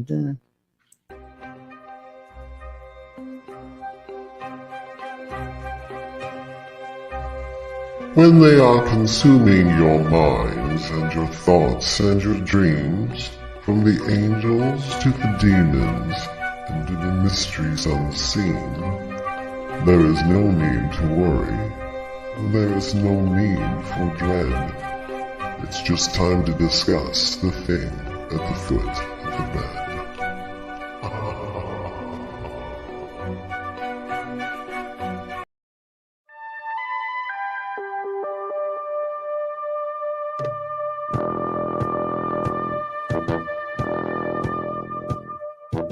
dun. When they are consuming your minds and your thoughts and your dreams, from the angels to the demons and to the mysteries unseen, there is no need to worry. There is no need for dread. It's just time to discuss the thing at the foot of the bed.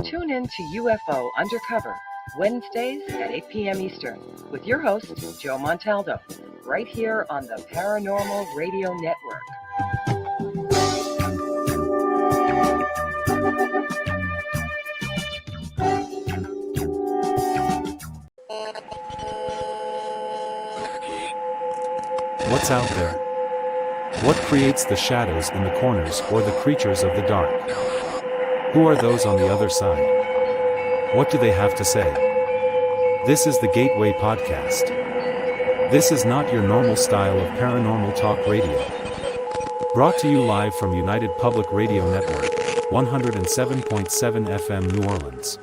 'Tune in to UFO Undercover, Wednesdays at 8 p.m. Eastern, with your host, Joe Montaldo, right here on the Paranormal Radio Network. What's out there? What creates the shadows in the corners or the creatures of the dark? Who are those on the other side? What do they have to say? This is the Gateway Podcast. This is not your normal style of paranormal talk radio. Brought to you live from United Public Radio Network, 107.7 FM New Orleans.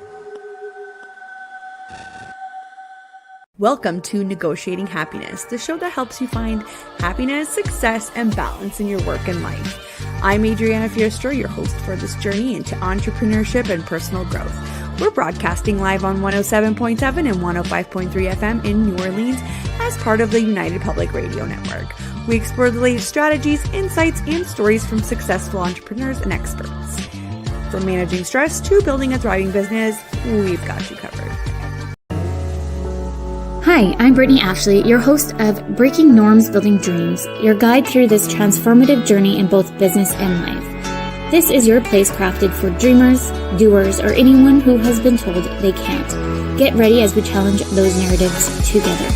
Welcome to Negotiating Happiness, the show that helps you find happiness, success, and balance in your work and life. I'm Breanda Petsch, your host for this journey into entrepreneurship and personal growth. We're broadcasting live on 107.7 and 105.3 FM in New Orleans as part of the United Public Radio Network. We explore the latest strategies, insights, and stories from successful entrepreneurs and experts. From managing stress to building a thriving business, we've got you covered. Hi, I'm Brittany Ashley, your host of Breaking Norms, Building Dreams, your guide through this transformative journey in both business and life. This is your place crafted for dreamers, doers, or anyone who has been told they can't. Get ready as we challenge those narratives together.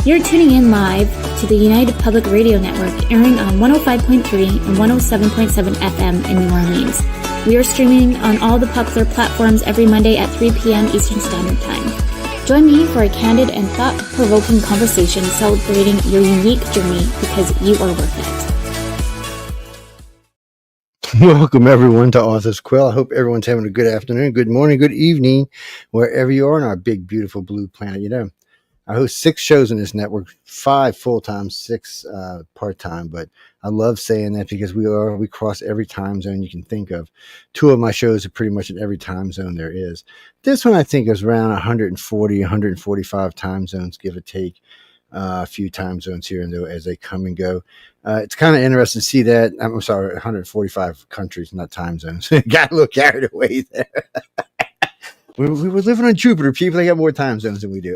You're tuning in live to the United Public Radio Network, airing on 105.3 and 107.7 FM in New Orleans. We are streaming on all the popular platforms every Monday at 3 p.m. Eastern Standard Time. Join me for a candid and thought-provoking conversation celebrating your unique journey because you are worth it. Welcome everyone to Author's Quill. I hope everyone's having a good afternoon, good morning, good evening, wherever you are on our big, beautiful blue planet. You know, I host 6 shows in this network, 5 full-time, 6 part-time, but I love saying that because we cross every time zone you can think of. 2 of my shows are pretty much in every time zone there is. This one I think is around 140, 145 time zones, give or take. A few time zones here and there as they come and go. It's kind of interesting to see that. I'm sorry, 145 countries, not time zones. Got a little carried away there. we were living on Jupiter, people. They got more time zones than we do.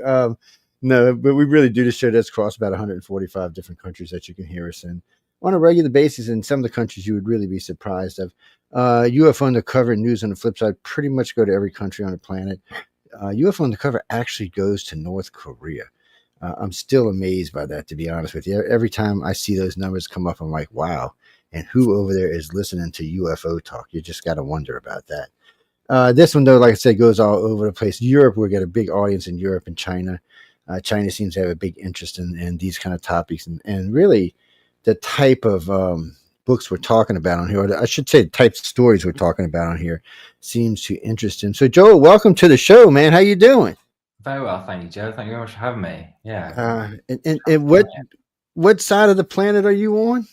No, but we really do. This show does cross about 145 different countries that you can hear us in on a regular basis. In some of the countries you would really be surprised of. UFO Undercover news on the flip side pretty much go to every country on the planet. UFO Undercover actually goes to North Korea. I'm still amazed by that, to be honest with you. Every time I see those numbers come up, I'm like, wow. And who over there is listening to UFO talk? You just got to wonder about that. This one, though, like I said, goes all over the place. Europe, we got a big audience in Europe and China. China seems to have a big interest in these kind of topics. And really, the type of books we're talking about on here, or I should say the type of stories we're talking about on here, seems to interest him. So, Joel, welcome to the show, man. How you doing? Very well, thank you, Joe. Thank you very much for having me. Yeah. And what side of the planet are you on?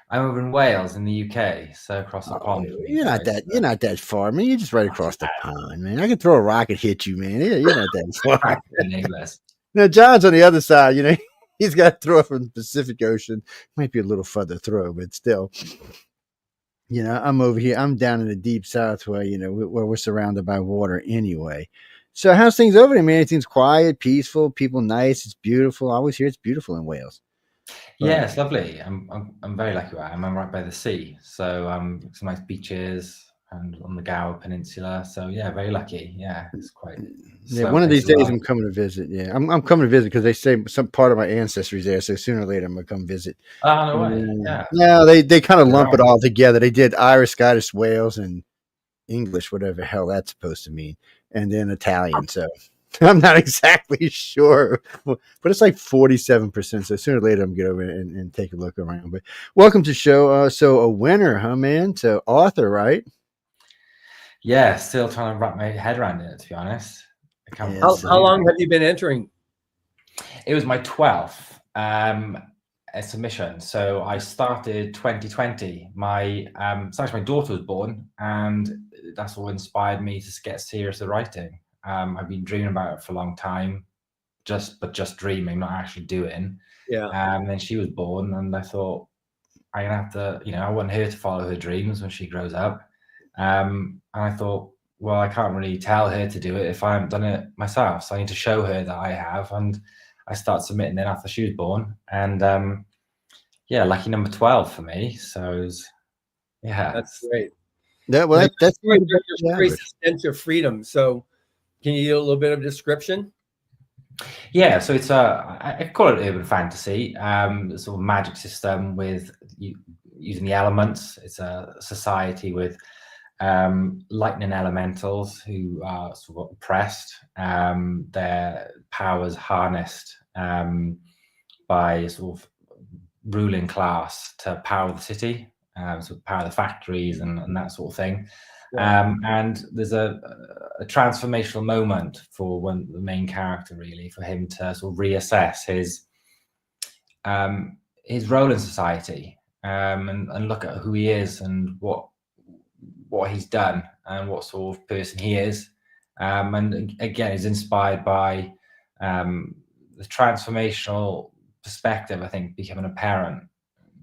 I'm over in Wales, in the UK, so across the pond. You're not that far, man. You're just right across the pond, man. I can throw a rocket, hit you, man. Yeah, you're not that far. Now, John's on the other side. You know, he's got to throw it from the Pacific Ocean. Might be a little further throw, but still. You know, I'm over here. I'm down in the deep south where, you know, where we're surrounded by water anyway. So how's things over there, man? Everything's quiet, peaceful, people nice. It's beautiful. I always hear it's beautiful in Wales. Yeah, it's lovely. I'm very lucky where I am. I'm right by the sea, so some nice beaches and on the Gower Peninsula. So yeah, very lucky. Yeah, it's quite. Yeah, one of these days I'm coming to visit. Yeah, I'm coming to visit because they say some part of my ancestry is there. So sooner or later I'm gonna come visit. Oh no way! Yeah. No, they kind of lump it all together. They did Irish, Scottish, Wales, and English, whatever the hell that's supposed to mean, and then Italian. So I'm not exactly sure, but it's like 47%. So sooner or later, I'm going to get over and take a look around. But welcome to the show. So a winner, huh, man? So author, right? Yeah, still trying to wrap my head around it, to be honest. I can't Yeah, believe How it. long have you been entering? It was my 12th submission. So I started 2020. It's actually my daughter was born, and that's what inspired me to get serious at writing. I've been dreaming about it for a long time, just dreaming, not actually doing. Yeah. And then she was born, and I thought I'm gonna have to, I want her to follow her dreams when she grows up. And I thought, well, I can't really tell her to do it if I haven't done it myself. So I need to show her that I have. And I started submitting then after she was born. And lucky number 12 for me. So it was, That's great. That's Your story is a sense of freedom. So can you do a little bit of description? Yeah, so it's I call it urban fantasy, sort of magic system with using the elements. It's a society with lightning elementals who are sort of oppressed, their powers harnessed by sort of ruling class to power the city, so power the factories and that sort of thing. Yeah. And there's a transformational moment for the main character, really, for him to sort of reassess his role in society, and look at who he is and what he's done and what sort of person he is. And again, he's inspired by the transformational perspective I think becoming a parent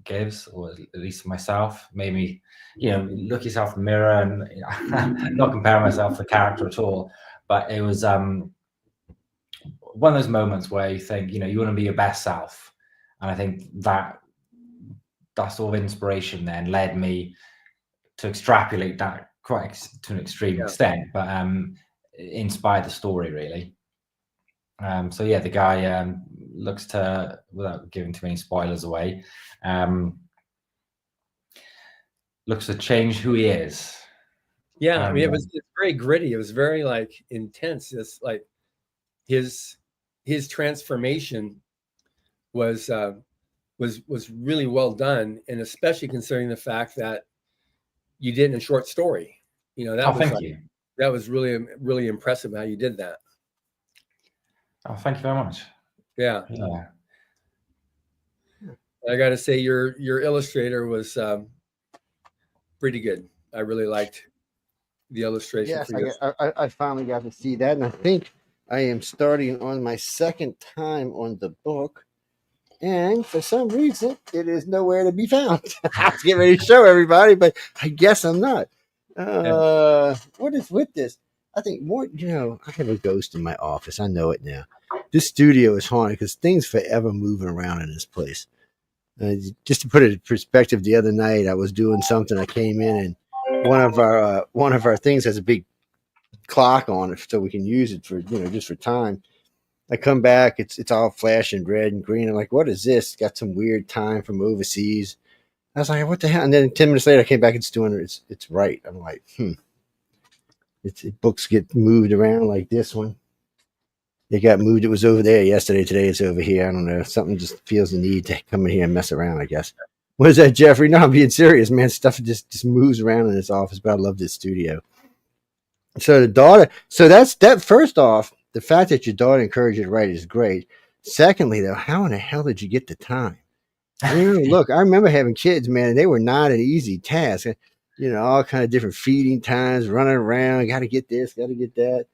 gives, or at least for myself. Made me, look yourself in the mirror, and I'm not comparing myself to the character at all, but it was one of those moments where you think, you want to be your best self. And I think that sort of inspiration then led me to extrapolate that quite to an extreme extent, but inspired the story, really. So yeah, the guy looks to, without giving too many spoilers away, looks to change who he is. Yeah, I mean, it's very gritty. It was very intense. It's like his transformation was really well done, and especially considering the fact that you did it in a short story. Thank you. That was really, really impressive how you did that. Oh, thank you very much. Yeah. I got to say, your illustrator was pretty good. I really liked the illustration. Yes, I finally got to see that, and I think I am starting on my second time on the book, and for some reason, it is nowhere to be found. I have to get ready to show everybody, but I guess I'm not. What is with this? I think more, I have a ghost in my office. I know it now. This studio is haunted because things forever moving around in this place. Just to put it in perspective, the other night I was doing something. I came in, and one of our things has a big clock on it, so we can use it for just for time. I come back, it's all flashing red and green. I'm like, what is this? Got some weird time from overseas. I was like, what the hell? And then 10 minutes later, I came back. It's doing it. It's right. I'm like, books get moved around like this one. It got moved. It was over there yesterday. Today it's over here. I don't know. Something just feels the need to come in here and mess around, I guess. What is that, Jeffrey? No, I'm being serious, man. Stuff just moves around in this office, but I love this studio. So the daughter, that's that. First off, the fact that your daughter encouraged you to write is great. Secondly, though, how in the hell did you get the time? Look, I remember having kids, man, and they were not an easy task. All kind of different feeding times, running around. Got to get this, got to get that.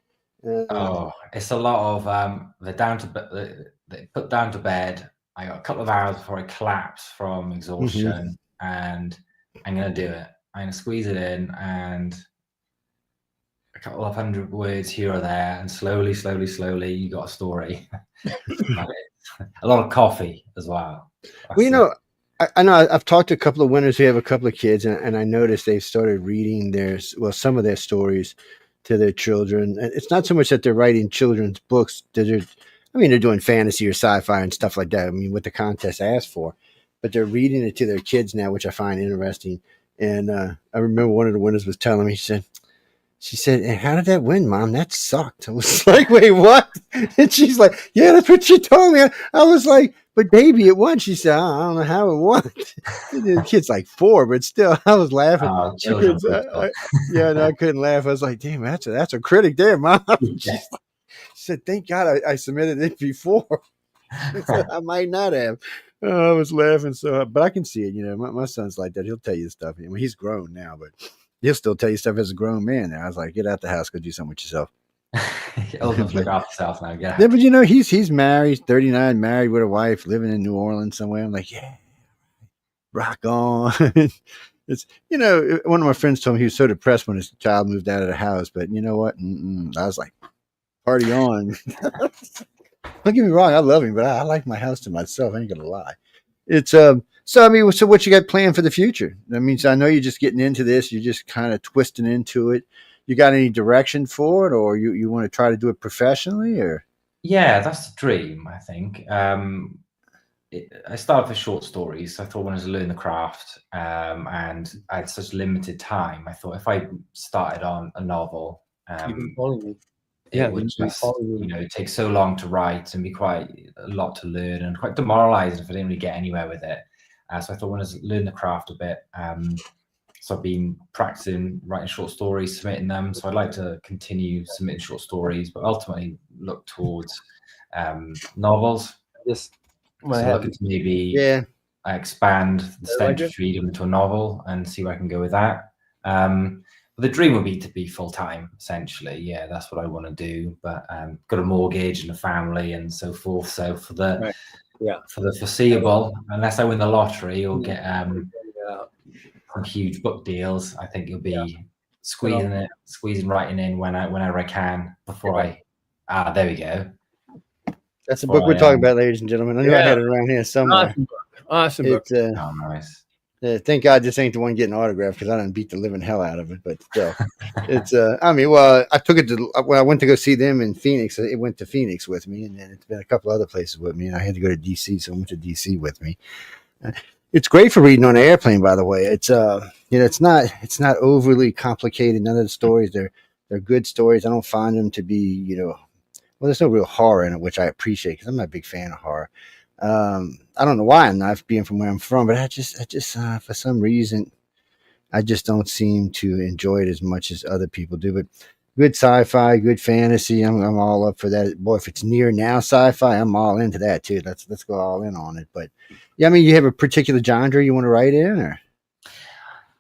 It's a lot of they put down to bed. I got a couple of hours before I collapse from exhaustion, and I'm gonna do it. I'm gonna squeeze it in, and a couple of 100 words here or there, and slowly, you got a story. A lot of coffee as well. Well, I know I've talked to a couple of winners who have a couple of kids, and I noticed they've started reading some of their stories to their children. And it's not so much that they're writing children's books. They're doing fantasy or sci-fi and stuff like that. I mean, what the contest asked for, but they're reading it to their kids now, which I find interesting. And I remember one of the winners was telling me, he said, she said, and how did that win, Mom? That sucked. I was like, wait, what? And she's like, yeah, that's what she told me. I was like, but baby, it won. She said, I don't know how it won. The kid's like 4, but still, I was laughing. Children. No, I couldn't laugh. I was like, damn, that's a critic there, Mom. Yeah. She said, thank God I submitted it before. I might not have. I was laughing but I can see it. My son's like that. He'll tell you stuff. I mean, he's grown now, but he'll still tell you stuff as a grown man. Now I was like, get out the house, go do something with yourself. Old enough to look after yourself now. Yeah, but he's married, 39, married with a wife, living in New Orleans somewhere. I'm like, yeah, rock on. It's one of my friends told me he was so depressed when his child moved out of the house. But you know what? I was like, party on. Don't get me wrong, I love him, but I like my house to myself. I ain't gonna lie. It's so what you got planned for the future? I mean, so I know you're just getting into this. You're just kind of twisting into it. You got any direction for it, or you want to try to do it professionally, or? Yeah, that's the dream. I think. I started with short stories. I thought I wanted to learn the craft, and I had such limited time. I thought if I started on a novel, You've been following me. it would just, it takes so long to write and be quite a lot to learn and quite demoralizing if I didn't really get anywhere with it. So I thought I wanted to learn the craft a bit. So I've been practicing writing short stories, submitting them. So I'd like to continue submitting short stories, but ultimately look towards novels. Yes. So looking to maybe expand the Stench freedom into a novel and see where I can go with that. But the dream would be to be full time, essentially. Yeah, that's what I want to do. But got a mortgage and a family and so forth. So for the foreseeable, unless I win the lottery or get some huge book deals, I think you'll be squeezing writing in whenever I can before there we go. That's the book we're talking about, ladies and gentlemen. I knew I had it around here somewhere. Awesome book. Nice. Thank God this ain't the one getting autographed because I done beat the living hell out of it. But still, it's. I took it to when I went to go see them in Phoenix. It went to Phoenix with me, and then it's been a couple other places with me. And I had to go to DC, so I went to DC with me. It's great for reading on an airplane, by the way. It's it's not overly complicated. None of the stories they're good stories. I don't find them to be well, there's no real horror in it, which I appreciate because I'm not a big fan of horror. I don't know why I'm not, being from where I'm from, but I just for some reason I just don't seem to enjoy it as much as other people do. But good sci-fi, good fantasy, I'm all up for that. Boy, if it's near now sci-fi, I'm all into that too. Let's go all in on it. But yeah, I mean, you have a particular genre you want to write in, or?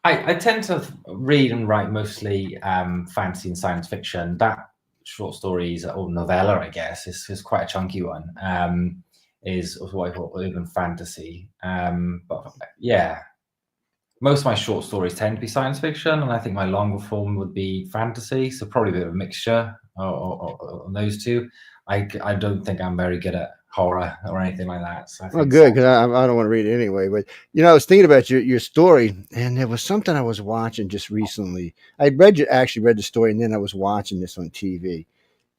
I tend to read and write mostly fantasy and science fiction. That short stories or novella, I guess, is quite a chunky one. Is what I call urban fantasy. But yeah, most of my short stories tend to be science fiction, and I think my longer form would be fantasy. So probably a bit of a mixture on those two. I don't think I'm very good at horror or anything like that. So good, because I don't want to read it anyway. But I was thinking about your story, and there was something I was watching just recently. I actually read the story, and then I was watching this on TV,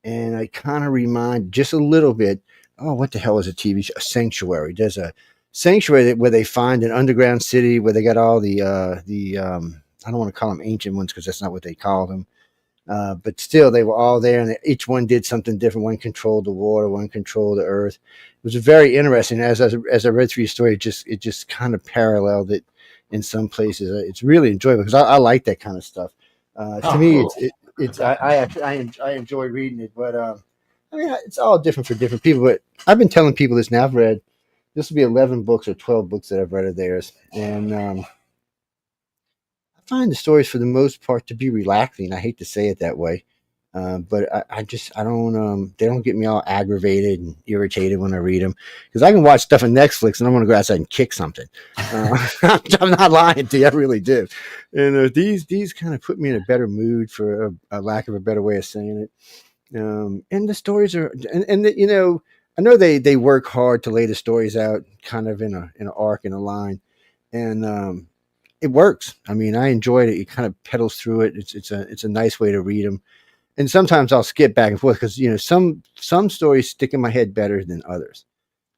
and I kind of remind just a little bit. Oh, what the hell is a TV show? A Sanctuary. There's a sanctuary where they find an underground city where they got all the I don't want to call them ancient ones because that's not what they call them. But still, they were all there, and each one did something different. One controlled the water, one controlled the earth. It was very interesting. As I read through your story, it just kind of paralleled it in some places. It's really enjoyable because I like that kind of stuff. To me, cool. I enjoy reading it, but. I mean, it's all different for different people, but I've been telling people this now. I've read, this will be 11 books or 12 books that I've read of theirs. And I find the stories for the most part to be relaxing. I hate to say it that way. But I don't, they don't get me all aggravated and irritated when I read them. Because I can watch stuff on Netflix and I want to go outside and kick something. I'm not lying to you. I really do. And these kind of put me in a better mood, for a lack of a better way of saying it. And the stories are, and I know they work hard to lay the stories out kind of in an arc, in a line, and it works. I mean, I enjoyed it. It kind of pedals through it. It's a nice way to read them. And sometimes I'll skip back and forth because some stories stick in my head better than others.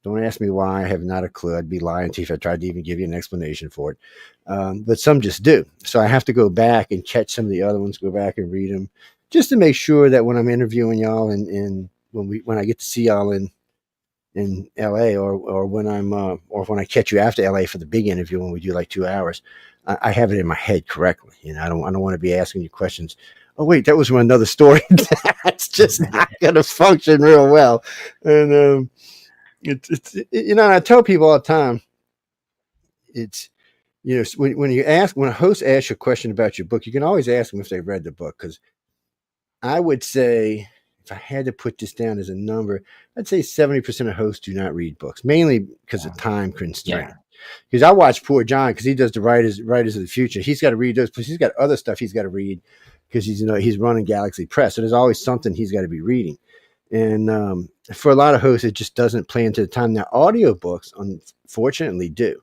Don't ask me why. I have not a clue. I'd be lying to you if I tried to even give you an explanation for it. But some just do. So I have to go back and catch some of the other ones, go back and read them, just to make sure that when I'm interviewing y'all and when I get to see y'all in LA or when when I catch you after LA for the big interview when we do like 2 hours, I have it in my head correctly. I don't want to be asking you questions. Oh wait, that was from another story. That's just not going to function real well. And I tell people all the time, it's when a host asks you a question about your book, you can always ask them if they read the book, because I would say, if I had to put this down as a number, I'd say 70% of hosts do not read books, mainly because of time constraint. Because I watch poor John, because he does the writers of the future. He's got to read those, because he's got other stuff he's got to read, because he's running Galaxy Press. So there's always something he's got to be reading. And for a lot of hosts, it just doesn't play into the time. Now, audiobooks, unfortunately, do,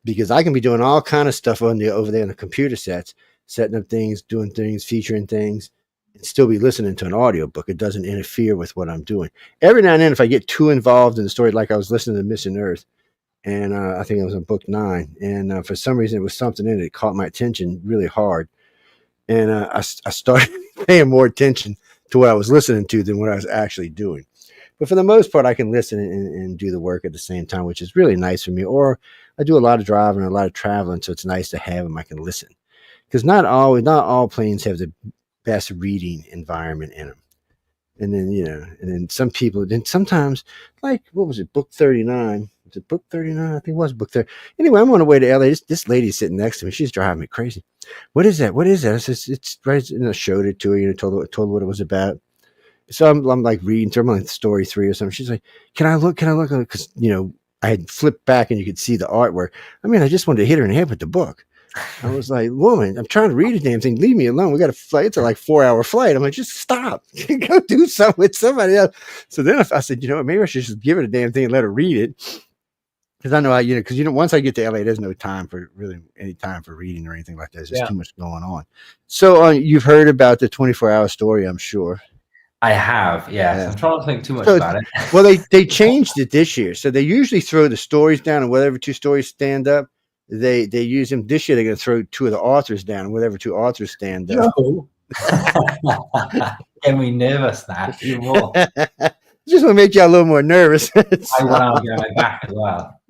because I can be doing all kind of stuff over there in the computer sets, setting up things, doing things, featuring things, and still be listening to an audiobook. It doesn't interfere with what I'm doing. Every now and then, if I get too involved in the story, like I was listening to Missing Earth, and I think it was in book 9, and for some reason, it was something in it that caught my attention really hard. And I started paying more attention to what I was listening to than what I was actually doing. But for the most part, I can listen and do the work at the same time, which is really nice for me. Or I do a lot of driving, a lot of traveling, so it's nice to have them. I can listen, because not all planes have the best reading environment in them. And then some people, then sometimes, like, what was it, book 39? Was it book 39? I think it was book 30. Anyway, I'm on the way to LA. This lady's sitting next to me. She's driving me crazy. What is that? What is that? It's right. And I showed it to her, told her what it was about. So I'm like reading through, I'm like story 3 or something. She's like, can I look? Because, I had flipped back and you could see the artwork. I mean, I just wanted to hit her in the head with the book. I was like, woman, I'm trying to read a damn thing. Leave me alone. We got a flight. It's a like 4-hour flight. I'm like, just stop. Go do something with somebody else. So then I said, maybe I should just give it a damn thing and let her read it. Because I know once I get to LA, there's no time for reading or anything like that. There's just too much going on. So you've heard about the 24-hour story, I'm sure. I have, yes. I'm trying to think too much about it. Well, they changed it this year. So they usually throw the stories down, and whatever 2 stories stand up, they use them. This year they're going to throw 2 of the authors down, and whatever 2 authors stand up. No. Get me nervous now. Even more. Just want to make you a little more nervous. I want to get my back as well.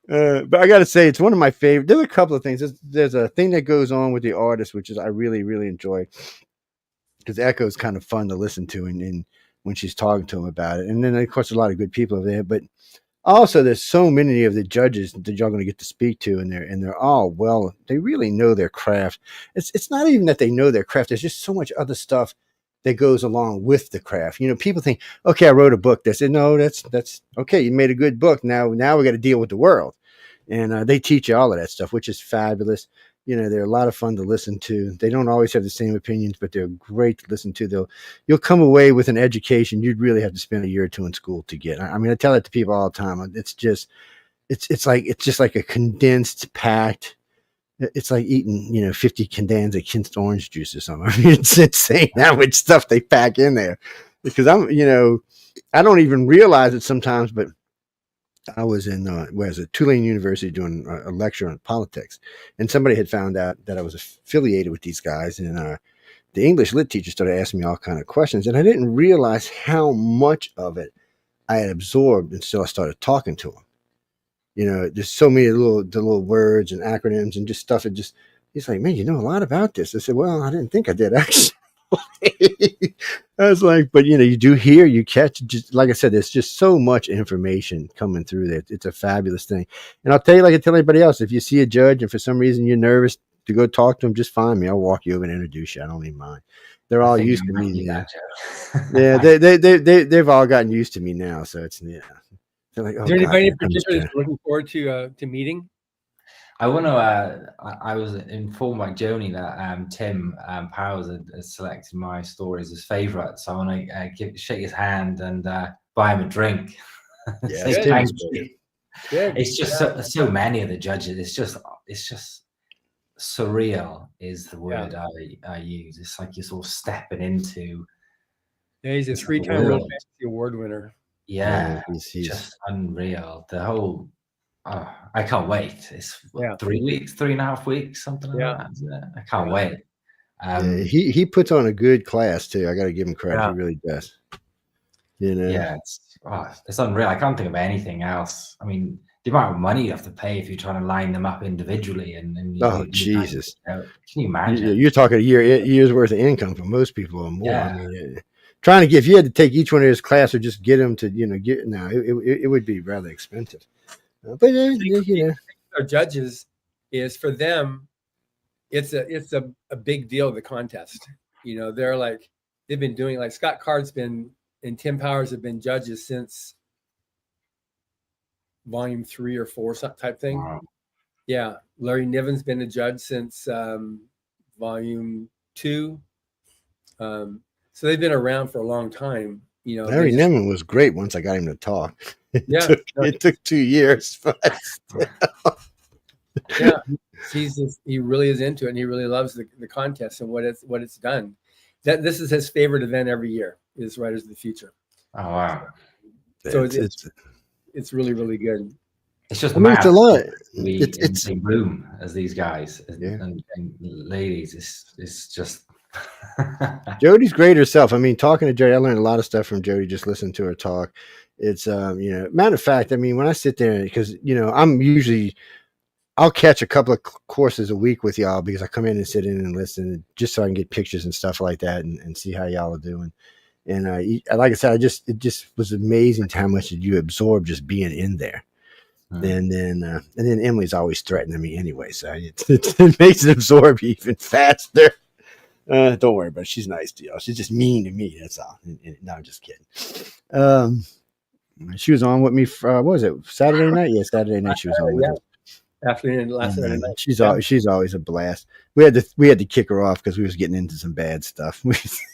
But I got to say, it's one of my favorite. There's a couple of things. There's a thing that goes on with the artist, which is I really, really enjoy, because Echo is kind of fun to listen to, and when she's talking to him about it. And then, of course, a lot of good people over there. But also, there's so many of the judges that you're going to get to speak to, and they're all they really know their craft. It's not even that they know their craft. There's just so much other stuff that goes along with the craft. People think, okay, I wrote a book. They say, no, that's okay. You made a good book. Now we got to deal with the world. And they teach you all of that stuff, which is fabulous. They're a lot of fun to listen to. They don't always have the same opinions, but they're great to listen to. You'll come away with an education you'd really have to spend a year or 2 in school to get. I mean, I tell that to people all the time. It's just like a condensed, packed. It's like eating, 50 cans of condensed orange juice or something. I mean, it's insane how much stuff they pack in there. Because I don't even realize it sometimes, but I was in Tulane University doing a lecture on politics, and somebody had found out that I was affiliated with these guys, and the English lit teacher started asking me all kind of questions, and I didn't realize how much of it I had absorbed until I started talking to him. There's so many little words and acronyms and just stuff. He's like, man, you know a lot about this. I said, well, I didn't think I did, actually. I was like, but you do hear, you catch, just like I said, there's just so much information coming through there. It's a fabulous thing. And I'll tell you, like I tell everybody else, if you see a judge and for some reason you're nervous to go talk to him, just find me. I'll walk you over and introduce you. I don't even mind. They're all used to me now. Yeah, they've all gotten used to me now. So it's They're like, oh, is there anybody in particular that's looking forward to meeting? I want to. I was informed by Joni that Tim Powers had selected my story as his favorite, so I want to shake his hand and buy him a drink. Yeah, thank you. It's just so many of the judges. It's just surreal is the word I use. It's like you're sort of stepping into. Yeah, he's a 3-time World Fantasy Award winner. Yeah, he's just unreal. The whole, I can't wait. It's Yeah. 3 weeks, 3.5 weeks, something like that. Isn't it? I can't wait. Yeah, he puts on a good class too. I got to give him credit. Yeah. He really does. You know. Yeah, it's unreal. I can't think of anything else. I mean, the amount of money you have to pay if you're trying to line them up individually, and Jesus, can you imagine? You're talking a year's worth of income for most people or more. Yeah. I mean, trying to get, if you had to take each one of his class or just get them to, it would be rather expensive. But our judges is for them, it's a big deal. The contest, they're like, they've been doing, like Scott Card's been, and Tim Powers have been judges since volume 3 or 4 type thing. Wow. Yeah, Larry Niven's been a judge since volume 2. So they've been around for a long time. Larry Niven was great once I got him to talk. It took 2 years, but yeah, he really is into it, and he really loves the contest and what it's done. This is his favorite event every year, is Writers of the Future. Oh wow! So it's really, really good. It's just it's a lot. It's in the same room as these guys and ladies. It's just Jody's great herself. I mean, talking to Jody, I learned a lot of stuff from Jody. Just listening to her talk. It's matter of fact, I mean, when I sit there, because I'll catch a couple of courses a week with y'all because I come in and sit in and listen just so I can get pictures and stuff like that and see how y'all are doing. And like I said, it just was amazing how much you absorb just being in there. And then Emily's always threatening me anyway, so it makes it absorb even faster. Don't worry about it. She's nice to y'all. She's just mean to me. That's all. No, I'm just kidding. She was on with me. What was it? Saturday night? Yeah, Saturday night she was on with us. Afternoon and last Saturday night. She's always a blast. We had to kick her off because we was getting into some bad stuff.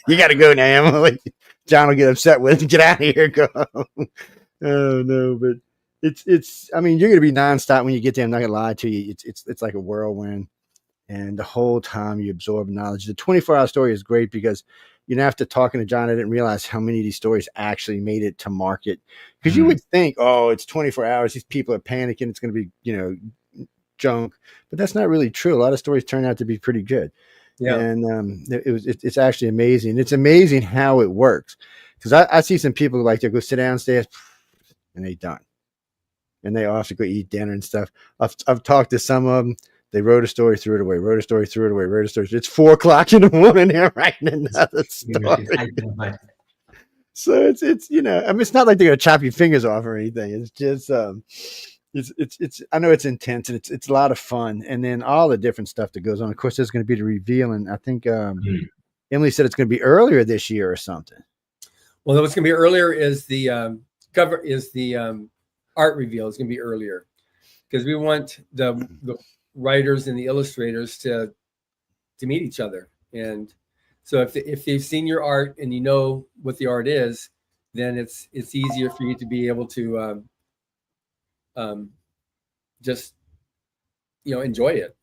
You got to go now, Emily. John will get upset with it. Get out of here. Go. Oh no, but it's. I mean, you're gonna be nonstop when you get there. I'm not gonna lie to you. It's like a whirlwind, and the whole time you absorb knowledge. The 24-hour story is great because after talking to John, I didn't realize how many of these stories actually made it to market. Because you would think, oh, it's 24 hours. These people are panicking. It's going to be, junk, but that's not really true. A lot of stories turn out to be pretty good. Yeah. And it's actually amazing. It's amazing how it works. Because I see some people like to go sit downstairs and they done. And they off to go eat dinner and stuff. I've talked to some of them. They wrote a story, threw it away, wrote a story, threw it away, wrote a story. It's 4:00 in the morning. They're writing another story. So it's I mean, it's not like they're going to chop your fingers off or anything. It's just, it's I know it's intense and it's a lot of fun. And then all the different stuff that goes on. Of course, there's going to be the reveal. And I think Emily said it's going to be earlier this year or something. Well, what's going to be earlier is the art reveal is going to be earlier because we want the writers and the illustrators to meet each other. And so if they've seen your art and you know what the art is, then it's easier for you to be able to just enjoy it.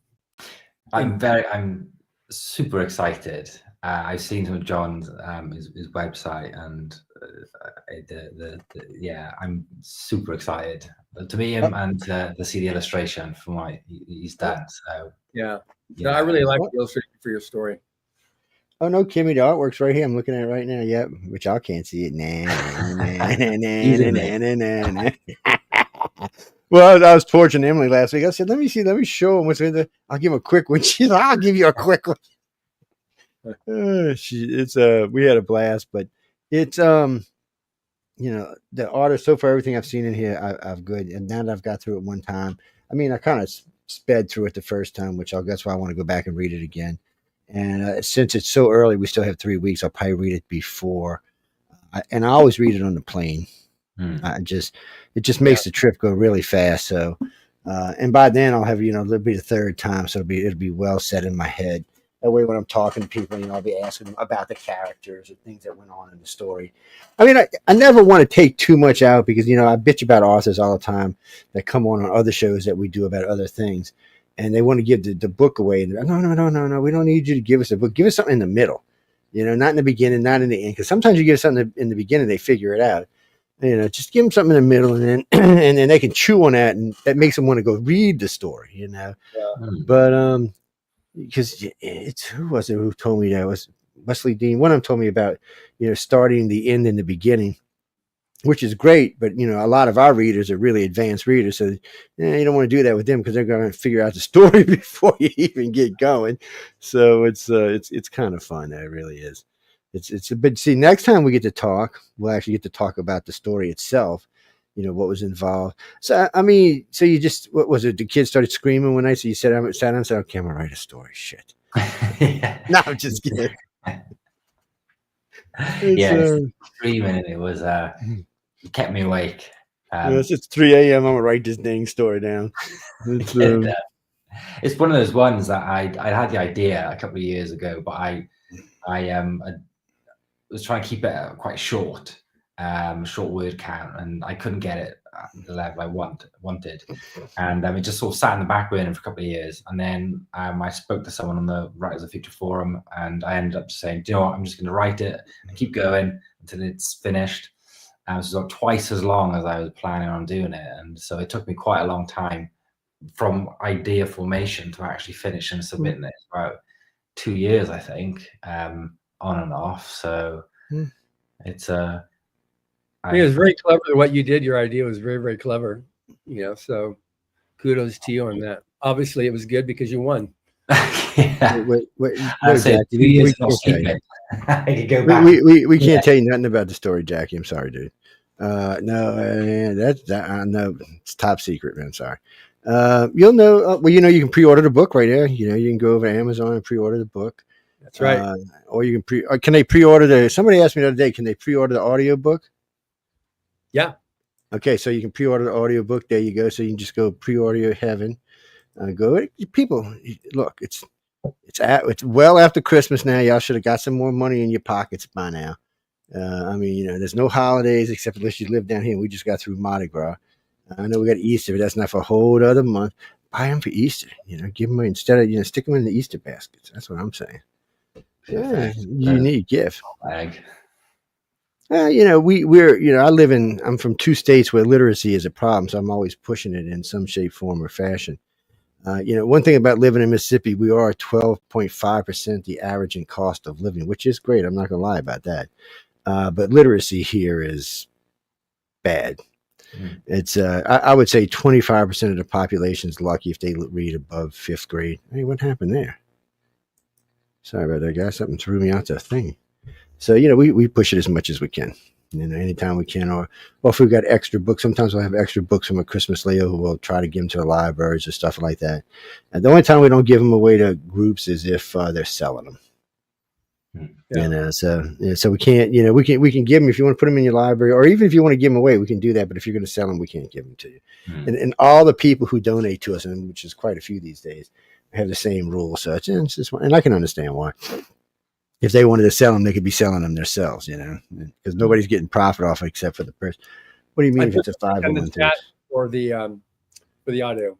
I'm super excited. I've seen some of John's his website and I'm super excited to meet him and to see the illustration from what he's done. So no, I really like the illustration for your story. Oh no, Kimmy, the artwork's right here. I'm looking at it right now. Yep, which y'all can't see it. Well, I was torturing Emily last week. I said, let me show him what's in there. I'll give him a quick one. She's like, I'll give you a quick one. We had a blast, but it's the artist so far, everything I've seen in here, I've good. And now that I've got through it one time, I mean, I kind of sped through it the first time, that's why I want to go back and read it again. And since it's so early, we still have 3 weeks. I'll probably read it before, and I always read it on the plane. It just makes the trip go really fast. So, and by then I'll have it'll be the third time, so it'll be well set in my head. That way, when I'm talking to people, I'll be asking them about the characters and things that went on in the story. I mean, I never want to take too much out because I bitch about authors all the time that come on other shows that we do about other things. And they want to give the book away. And no. We don't need you to give us a book. Give us something in the middle, not in the beginning, not in the end. Because sometimes you give something in the beginning, they figure it out. Just give them something in the middle, and then and then they can chew on that, and that makes them want to go read the story. Yeah. But because it's who was it who told me that? It was Wesley Dean. One of them told me about starting the end in the beginning, which is great, but a lot of our readers are really advanced readers, so you don't want to do that with them because they're going to figure out the story before you even get going. So it's kind of fun. It really is. It's a bit. See, next time we get to talk, we'll actually get to talk about the story itself. What was involved. So I mean, so you just what was it? The kids started screaming one night, so you sat down and said, "Okay, I'm gonna write a story." Shit. No, I'm just kidding. Screaming, and it was it kept me awake. It's 3 a.m. I'm gonna write this dang story down. It's one of those ones that I had the idea a couple of years ago, but I was trying to keep it quite short word count, and I couldn't get it at the level I wanted, and it just sort of sat in the back burner for a couple of years, and then I spoke to someone on the Writers of Future forum, and I ended up saying, do you know what, I'm just going to write it and keep going until it's finished. So like twice as long as I was planning on doing it, and so it took me quite a long time from idea formation to actually finish and submitting it. About 2 years, I think, on and off. So it's I think it was very clever what you did. Your idea was very, very clever. So kudos to you on that. Obviously, it was good because you won. Wait, I said 2 years. I could go back. We can't tell you nothing about the story, Jackie. I'm sorry, dude. No, that's no, it's top secret, man. Sorry. You'll know. Well, you can pre-order the book right there. You can go over to Amazon and pre-order the book. That's right. Or you can can they pre-order somebody asked me the other day, can they pre-order the audio book? Yeah. Okay, so you can pre-order the audio book. There you go. So you can just go pre-order heaven. People, look, it's well after Christmas now. Y'all should have got some more money in your pockets by now. I mean, there's no holidays except unless you live down here. We just got through Mardi Gras. I know we got Easter, but that's not for a whole other month. Buy them for Easter. Give them instead of stick them in the Easter baskets. That's what I'm saying. Yeah, unique gift. I'm from 2 states where literacy is a problem, so I'm always pushing it in some shape, form, or fashion. One thing about living in Mississippi, we are 12.5% the average in cost of living, which is great. I'm not going to lie about that. But literacy here is bad. It's I would say 25% of the population is lucky if they read above 5th grade. Hey, what happened there? Sorry about that, guys. Something threw me out the thing. So, we push it as much as we can, anytime we can, or if we've got extra books. Sometimes we'll have extra books from a Christmas layover. We'll try to give them to the libraries or stuff like that. And the only time we don't give them away to groups is if they're selling them. Yeah. So we can't, we can give them if you want to put them in your library, or even if you want to give them away, we can do that. But if you're going to sell them, we can't give them to you. And all the people who donate to us, and which is quite a few these days, have the same rules. So it's just, and I can understand why. If they wanted to sell them, they could be selling them themselves, because nobody's getting profit off it except for the person. What do you mean if it's a 501(c)? For the audio.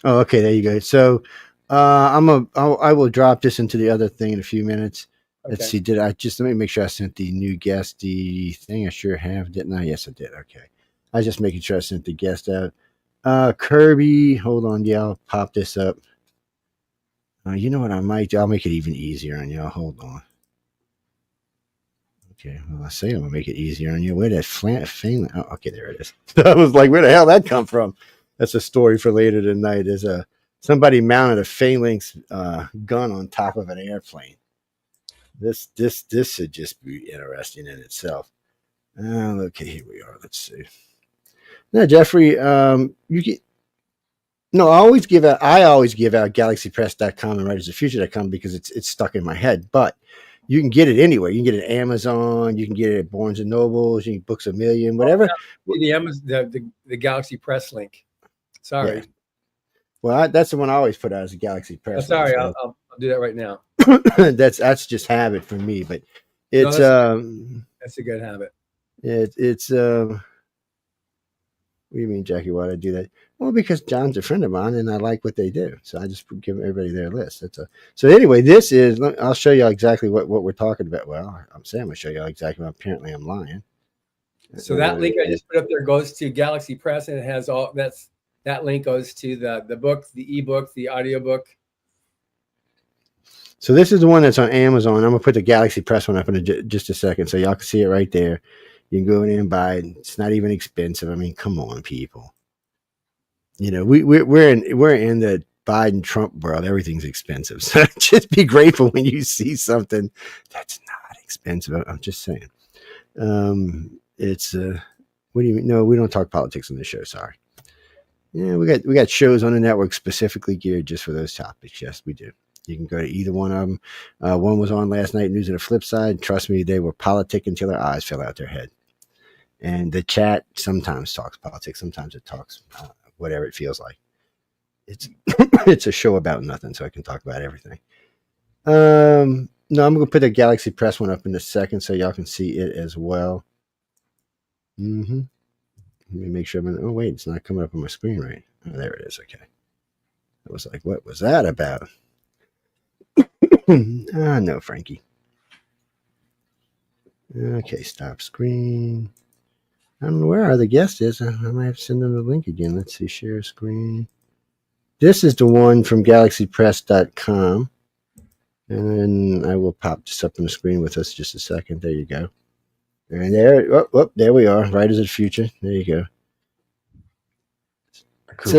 Oh, okay, there you go. So I will drop this into the other thing in a few minutes. Okay. Let's see. Let me make sure I sent the new guest the thing. I sure have, didn't I? Yes, I did. Okay. I was just making sure I sent the guest out. Kirby, hold on. Yeah, I'll pop this up. You know what I might do? I'll make it even easier on y'all. Hold on. Okay. Well, I say I'm going to make it easier on you. Where that thing? Oh, okay, there it is. I was like, where the hell did that come from? That's a story for later tonight. There's somebody mounted a phalanx gun on top of an airplane. This should just be interesting in itself. Okay, here we are. Let's see. Now, Jeffrey, you get. No, I always give out galaxypress.com and writersoffuture.com because it's stuck in my head. But you can get it anywhere. You can get it at Amazon. You can get it at Barnes and Nobles. You can Books A Million, whatever. The Galaxy Press link. Sorry. Yeah. Well, that's the one I always put out as a Galaxy Press. Sorry, I'll do that right now. that's just habit for me, but it's that's a good habit. It's what do you mean, Jackie? Why did I do that? Well, because John's a friend of mine, and I like what they do, so I just give everybody their list. So anyway. This is. I'll show you exactly what we're talking about. Well, I'm saying I'm gonna show you exactly. Apparently, I'm lying. So that link I just put up there goes to Galaxy Press, and it has all that link goes to the book, the ebook, the audiobook. So this is the one that's on Amazon. I'm gonna put the Galaxy Press one up in just a second, so y'all can see it right there. You can go in there and buy it. It's not even expensive. I mean, come on, people. You know, we're in the Biden-Trump world. Everything's expensive. So just be grateful when you see something that's not expensive. I'm just saying. It's what do you mean? No, we don't talk politics on this show. Sorry. Yeah, we got shows on the network specifically geared just for those topics. Yes, we do. You can go to either one of them. One was on last night, News on the Flip Side. Trust me, they were politic until their eyes fell out their head. And the chat sometimes talks politics. Sometimes it talks whatever it feels like. It's it's a show about nothing, so I can talk about everything. No, I'm going to put the Galaxy Press one up in a second so y'all can see it as well. Let me make sure. Oh, wait, it's not coming up on my screen right. Oh, there it is. Okay. I was like, what was that about? No, Frankie. Okay, stop screen. I don't know where the guest is. I might have to send them the link again. Let's see, share screen. This is the one from galaxypress.com. And I will pop this up on the screen with us just a second. There you go. And there we are. Writers of the Future. There you go. Cool. So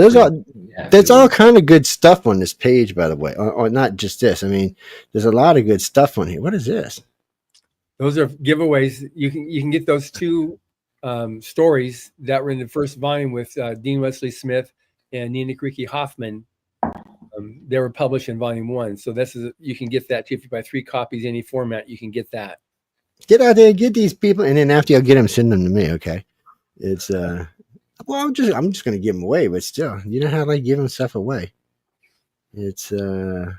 there's all kind of good stuff on this page, by the way. Or not just this. I mean, there's a lot of good stuff on here. What is this? Those are giveaways. You can get those two stories that were in the first volume with Dean Wesley Smith and Nina Kriki Hoffman. They were published in volume 1. So you can get that too. If you buy 3 copies, any format, you can get that. Get out there, get these people, and then after y'all get them, send them to me. Okay, it's well, I'm just gonna give them away, but still, you know how I like giving stuff away. It's so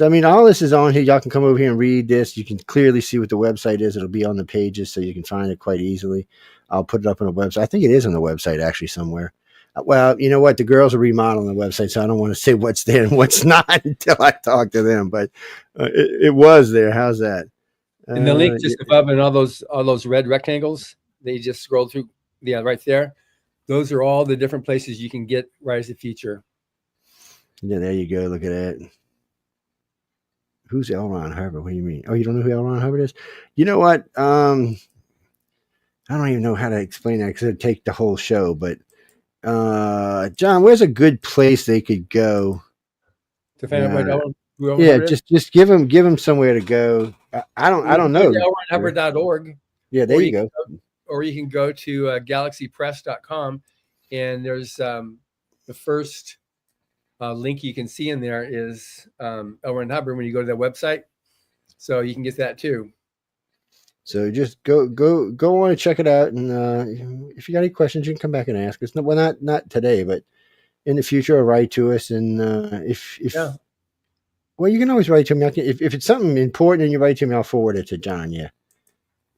I mean, all this is on here. Y'all can come over here and read this. You can clearly see what the website is. It'll be on the pages, so you can find it quite easily. I'll put it up on the website. I think it is on the website actually somewhere. Well, you know what? The girls are remodeling the website, so I don't want to say what's there and what's not until I talk to them. But it was there. How's that? And the link just above and all those red rectangles that you just scrolled through, yeah, right there. Those are all the different places you can get Rise of the Future. Yeah, there you go. Look at that. Who's L. Ron Hubbard? What do you mean? Oh, you don't know who L. Ron Hubbard is? You know what? I don't even know how to explain that because it'd take the whole show. But John, where's a good place they could go to find out about yeah, just give them somewhere to go. I don't know. LRonHubbard.org. Yeah, there you go. Or you can go to galaxypress.com, and there's the first link you can see in there is L. Ron Hubbard when you go to their website. So you can get that too. So just go on and check it out. And if you got any questions, you can come back and ask us. Well, not today, but in the future, or write to us. And if well, you can always write to me. If it's something important and you write to me, I'll forward it to John. Yeah.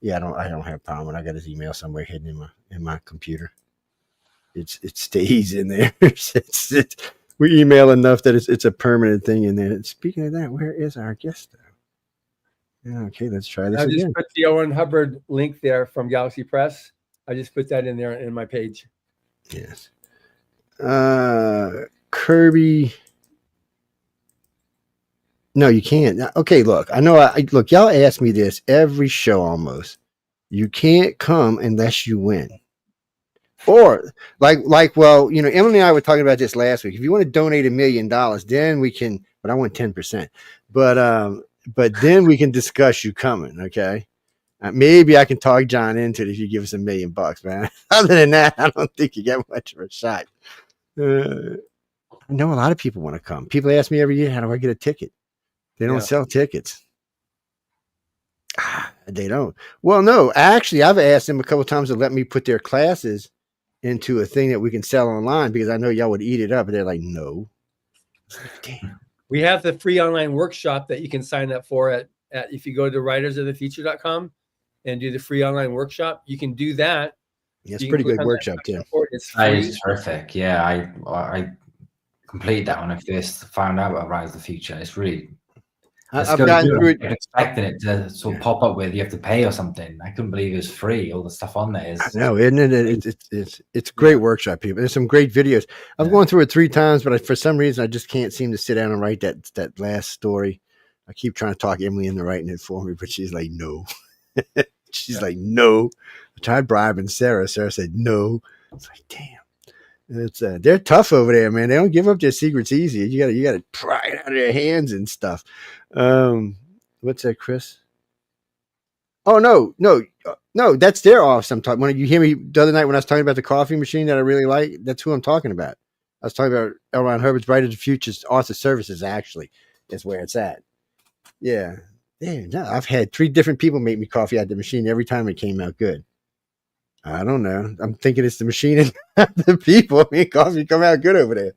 I don't have a problem. I got his email somewhere hidden in my computer. It stays in there. We email enough that it's a permanent thing in there. Speaking of that, where is our guest though? Okay, let's try this again. I just put the L. Ron Hubbard link there from Galaxy Press. I just put that in there in my page. Yes. Kirby. No, you can't. Okay, look, I know. Look, y'all ask me this every show almost. You can't come unless you win. Or well, you know, Emily and I were talking about this last week. If you want to donate $1 million, then we can. But I want 10%. But then we can discuss you coming. Okay. Maybe I can talk John into it if you give us $1 million, man. Other than that, I don't think you get much of a shot. I know a lot of people want to come. People ask me every year, how do I get a ticket? They don't sell tickets. They don't. Well, no, actually, I've asked them a couple of times to let me put their classes into a thing that we can sell online because I know y'all would eat it up. And they're like, no. Damn. We have the free online workshop that you can sign up for at if you go to writersofthefuture.com and do the free online workshop. You can do that. Yeah, it's a pretty good workshop, Tim. It's terrific. Yeah, I completed that when I first found out about Rise of the Future. It's really, I've gotten through it. I'm expecting it to sort of pop up with you have to pay or something. I couldn't believe it was free. All the stuff on there is. I know, isn't it? It's great workshop, people. There's some great videos. I've gone through it 3 times, but for some reason I just can't seem to sit down and write that last story. I keep trying to talk Emily into writing it for me, but she's like, no. She's like, no. I tried bribing Sarah. Sarah said no. It's like, damn. It's they're tough over there, man. They don't give up their secrets easy. You gotta pry it out of their hands and stuff. What's that, Chris? Oh no, that's their office. I'm talking. When you hear me the other night when I was talking about the coffee machine that I really like, that's who I'm talking about. I was talking about L. Ron Hubbard's Right of the Future's Author Services. Actually, is where it's at. Yeah, no, I've had 3 different people make me coffee out the machine every time it came out good. I don't know. I'm thinking it's the machine and not the people. I mean, coffee come out good over there.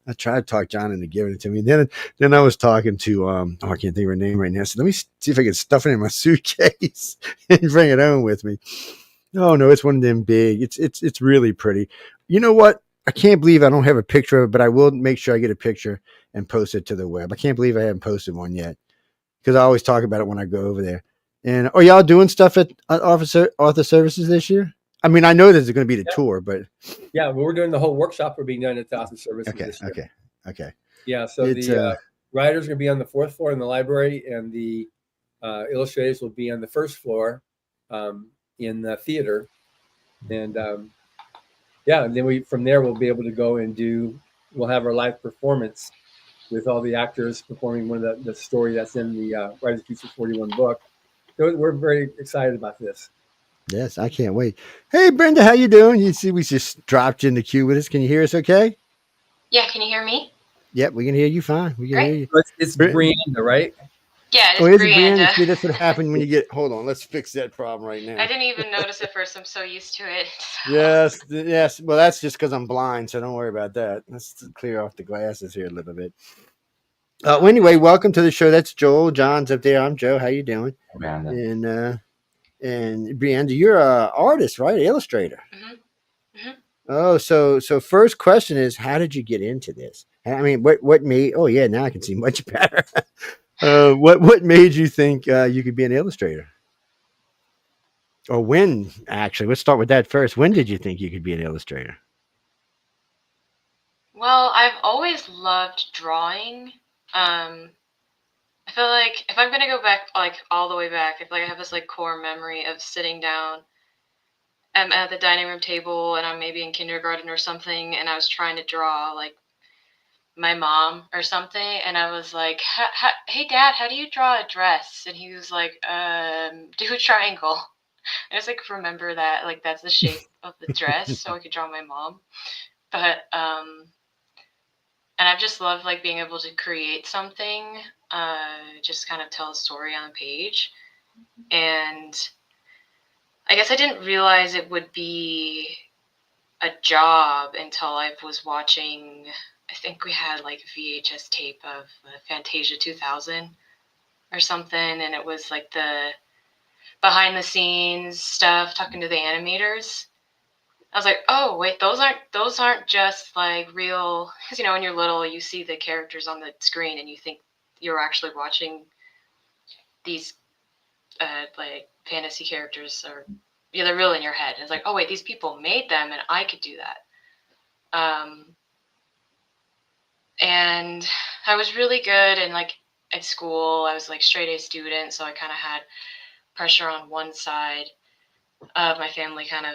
I tried to talk John into giving it to me. Then I was talking to I can't think of her name right now. So let me see if I can stuff it in my suitcase and bring it home with me. No, it's one of them big. It's really pretty. You know what? I can't believe I don't have a picture of it, but I will make sure I get a picture and post it to the web. I can't believe I haven't posted one yet because I always talk about it when I go over there. And are y'all doing stuff at Author Services this year? I mean, I know there's going to be the tour, but yeah, we're doing the whole workshop. We're being done at the Author Services this year. Okay. Yeah, so the writers are going to be on the 4th floor in the library, and the illustrators will be on the 1st floor in the theater. And and then from there we'll be able to go and we'll have our live performance with all the actors performing one of the story that's in the Right of the Future 41 book. So we're very excited about this. Yes, I can't wait. Hey, Brenda, how you doing? You see, we just dropped you in the queue with us. Can you hear us okay? Yeah, can you hear me? Yep, we can hear you fine. We can hear you. It's Breanda, right? Yeah, it is Breanda. See, that's what happened when you get... Hold on, let's fix that problem right now. I didn't even notice at first. I'm so used to it. So. Yes. Well, that's just because I'm blind, so don't worry about that. Let's clear off the glasses here a little bit. Well, anyway, welcome to the show. That's Joel. John's up there. I'm Joe. How you doing? Breanda. And Breanda, you're an artist, right? Illustrator. Mm-hmm. Mm-hmm. Oh, so first question is, how did you get into this? I mean, what made? Oh, yeah, now I can see much better. What made you think you could be an illustrator? Or when? Actually, let's start with that first. When did you think you could be an illustrator? Well, I've always loved drawing. I feel like if I'm gonna go back, like all the way back, I have this like core memory of sitting down at the dining room table, and I'm maybe in kindergarten or something, and I was trying to draw like my mom or something, and I was like, "Hey, Dad, how do you draw a dress?" And he was like, "Do a triangle." I just like remember that like that's the shape of the dress, so I could draw my mom. But and I've just loved like being able to create something, just kind of tell a story on a page. And I guess I didn't realize it would be a job until I was watching, I think we had like a VHS tape of Fantasia 2000 or something, and it was like the behind the scenes stuff, talking to the animators. I was like, oh wait, those aren't just like real, because when you're little you see the characters on the screen and you think you're actually watching these like fantasy characters, or they're real in your head. And it's like, oh wait, these people made them and I could do that. And I was really good, and like at school I was like straight A student, so I kind of had pressure on one side of my family kind of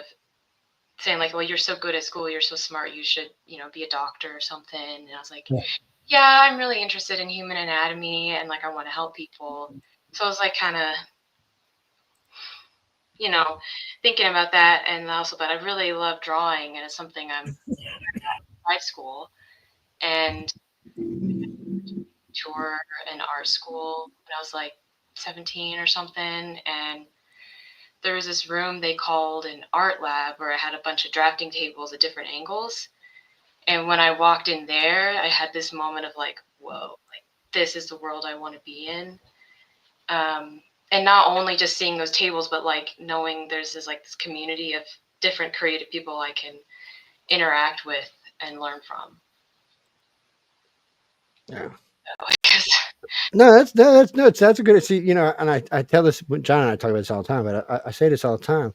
saying like, well, you're so good at school, you're so smart, you should be a doctor or something. And I was like, yeah, I'm really interested in human anatomy, and like I want to help people. So I was like kind of thinking about that, and also that I really love drawing, and it's something I'm in high school, and tour an art school when I was like 17 or something, and there was this room they called an art lab where I had a bunch of drafting tables at different angles. And when I walked in there, I had this moment of like, whoa, like this is the world I want to be in. And not only just seeing those tables, but like knowing there's this community of different creative people I can interact with and learn from. Yeah. No, that's nuts. That's a good. See, and I tell this when John and I talk about this all the time, but I say this all the time.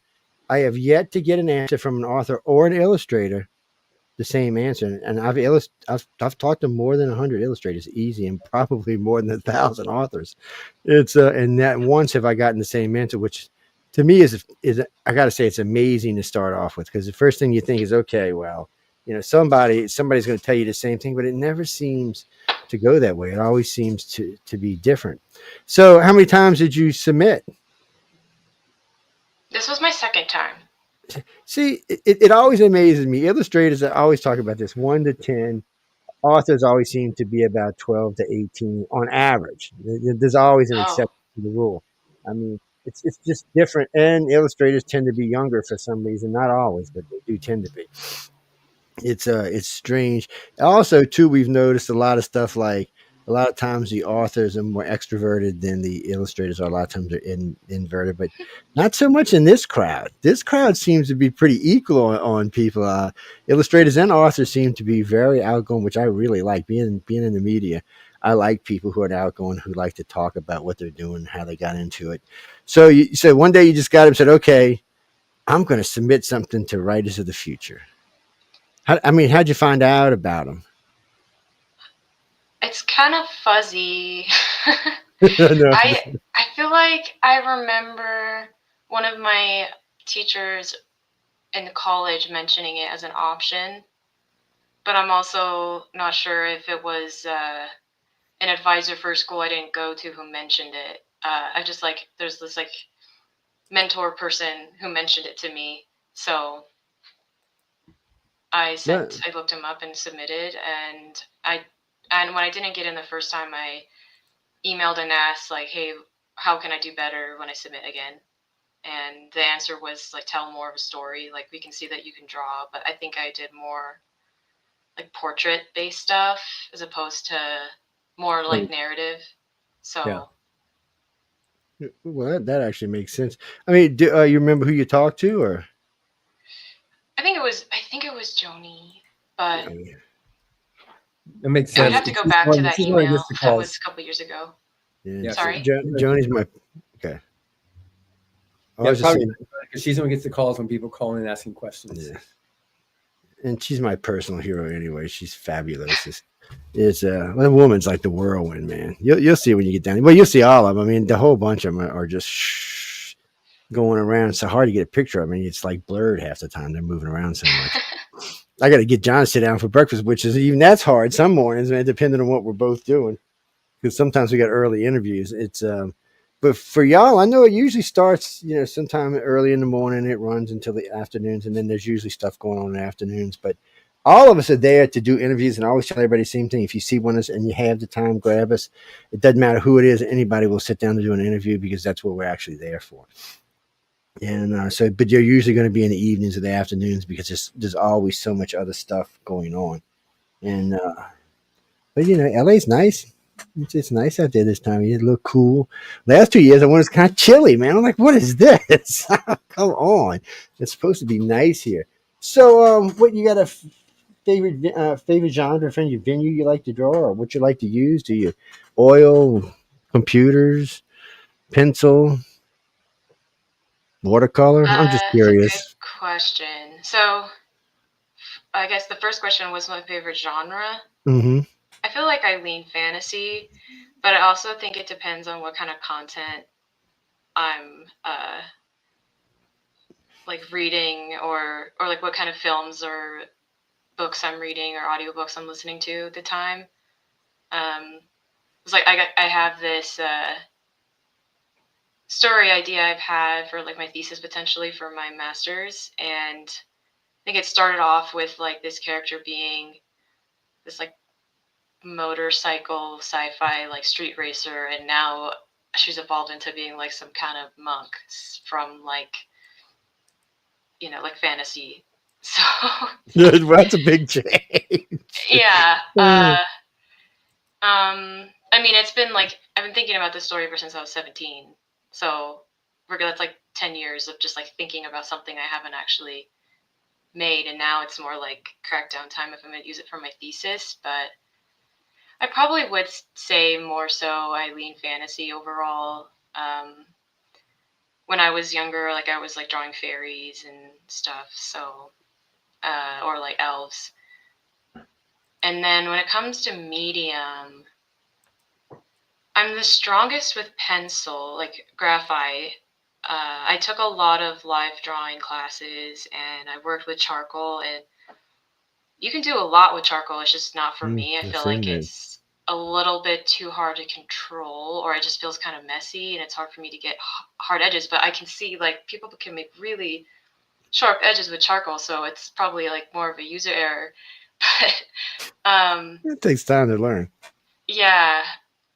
I have yet to get an answer from an author or an illustrator the same answer, and I've talked to more than 100 illustrators, easy, and probably more than 1,000 authors. It's and that once have I gotten the same answer, which to me is I got to say it's amazing to start off with, because the first thing you think is, okay, well, somebody's going to tell you the same thing, but it never seems to go that way. It always seems to be different. So, how many times did you submit? This was my second time. See, it always amazes me. Illustrators always talk about this 1 to 10. Authors always seem to be about 12 to 18 on average. There's always an Oh, exception to the rule. I mean, it's just different. And illustrators tend to be younger for some reason. Not always, but they do tend to be. It's strange. Also, too, we've noticed a lot of stuff like a lot of times the authors are more extroverted than the illustrators are. A lot of times they're inverted, but not so much in this crowd. This crowd seems to be pretty equal on people. Illustrators and authors seem to be very outgoing, which I really like. Being in the media, I like people who are outgoing, who like to talk about what they're doing, how they got into it. So you said one day you just got up and said, "Okay, I'm going to submit something to Writers of the Future." How'd you find out about them? it's kind of fuzzy. No. I feel like I remember one of my teachers in college mentioning it as an option, but I'm also not sure if it was an advisor for a school I didn't go to who mentioned it. I just there's this mentor person who mentioned it to me, so I No. looked him up and submitted, and when I didn't get in the first time, I emailed and asked hey, how can I do better when I submit again? And the answer was tell more of a story. We can see that you can draw, but I think I did more portrait based stuff as opposed to more narrative. Yeah. So Well, that actually makes sense. I mean, do you remember who you talked to, or? I think it was Joni, but It makes I would sense. have to go She's back to one. that She's one who email. gets the That was calls. a couple years ago. Yeah, Sorry? Joni's my okay. I Yeah, was just probably saying, because she's the one who gets the calls when people call in and asking questions. yeah. And she's my personal hero anyway. She's fabulous. It's the woman's like the whirlwind, man. You'll see when you get down. Well, you'll see all of them. I mean, the whole bunch of them are just going around. It's so hard to get a picture. I mean, it's like blurred half the time. They're moving around so much. I got to get John to sit down for breakfast, which is even that's hard some mornings, man, depending on what we're both doing. Because sometimes we got early interviews. But for y'all, I know it usually starts, sometime early in the morning. It runs until the afternoons, and then there's usually stuff going on in the afternoons. But all of us are there to do interviews, and I always tell everybody the same thing. If you see one of us and you have the time, grab us. It doesn't matter who it is. Anybody will sit down to do an interview because that's what we're actually there for. And but you're usually going to be in the evenings or the afternoons because there's always so much other stuff going on. And but LA's nice. It's nice out there this time of year. It look cool. Last 2 years, I went, it's kind of chilly, man. I'm like, what is this? Come on. It's supposed to be nice here. So, what you got a favorite genre from your venue you like to draw, or what you like to use? Do you oil, computers, pencil, watercolor? I'm just That's a good curious. question. So I guess the first question was my favorite genre. Mm-hmm. I feel like I lean fantasy, but I also think it depends on what kind of content I'm reading or what kind of films or books I'm reading or audiobooks I'm listening to at the time. It's I have this story idea I've had for my thesis potentially for my master's, and I think it started off with this character being this motorcycle sci-fi street racer, and now she's evolved into being some kind of monk from fantasy. So That's a big change. yeah. I mean, it's been I've been thinking about this story ever since I was 17. So that's 10 years of just thinking about something I haven't actually made, and now it's more crackdown time if I'm going to use it for my thesis. But I probably would say more so I lean fantasy overall. When I was younger, like I was like drawing fairies and stuff, so or like elves. And then when it comes to medium, I'm the strongest with pencil, like graphite. I took a lot of live drawing classes and I worked with charcoal, and you can do a lot with charcoal. It's just not for me. I I've feel seen like those. it's a little bit too hard to control, or it just feels kind of messy and it's hard for me to get hard edges. But I can see like people can make really sharp edges with charcoal, so it's probably like more of a user error. But It takes time to learn. yeah,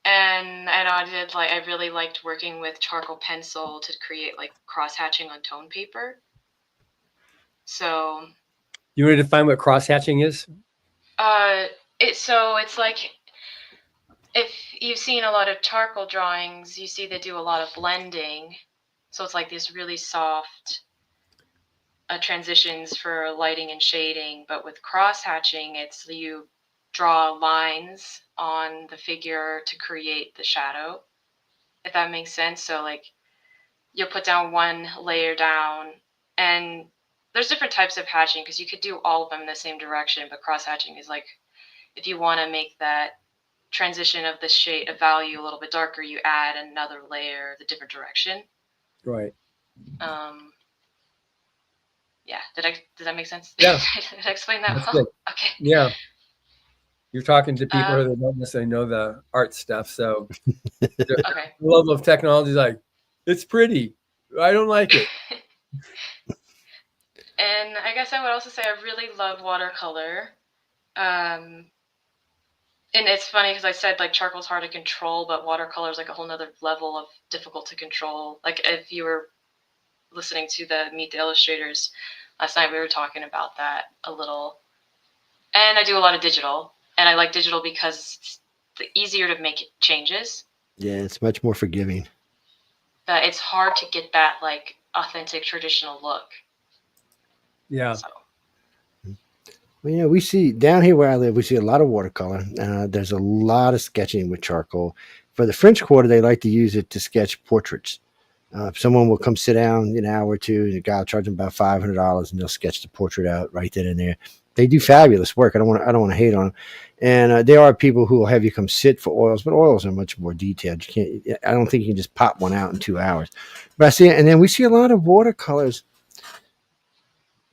and I really liked working with charcoal pencil to create like cross hatching on tone paper. So You want to define what cross hatching is? it's like, if you've seen a lot of charcoal drawings, you see they do a lot of blending. So it's like this really soft transitions for lighting and shading. But with cross hatching, it's you draw lines on the figure to create the shadow, if that makes sense. So like you'll put down one layer down, and there's different types of hatching because you could do all of them in the same direction, but cross hatching is like if you want to make that transition of the shade of value a little bit darker, you add another layer the different direction. Right. Yeah, did that make sense? Yeah. Did I explain that That's well? good. Okay. Yeah. You're talking to people that don't necessarily know the art stuff. So the Okay. level of technology is like, it's pretty. I don't like it. And I guess I would also say I really love watercolor. And it's funny because I said like charcoal's hard to control, but watercolor is like a whole nother level of difficult to control. Like if you were listening to the Meet the Illustrators last night, we were talking about that a little. And I do a lot of digital, and I like digital because it's easier to make changes. Yeah, it's much more forgiving. But it's hard to get that like authentic traditional look. Yeah. So. Well, we see down here where I live, we see a lot of watercolor. There's a lot of sketching with charcoal. For the French Quarter, they like to use it to sketch portraits. Someone will come sit down an hour or two, and the guy will charge them about $500, and they'll sketch the portrait out right then and there. They do fabulous work. I don't want to hate on them. And there are people who will have you come sit for oils, but oils are much more detailed. I don't think you can just pop one out in 2 hours. But I see it, and then we see a lot of watercolors.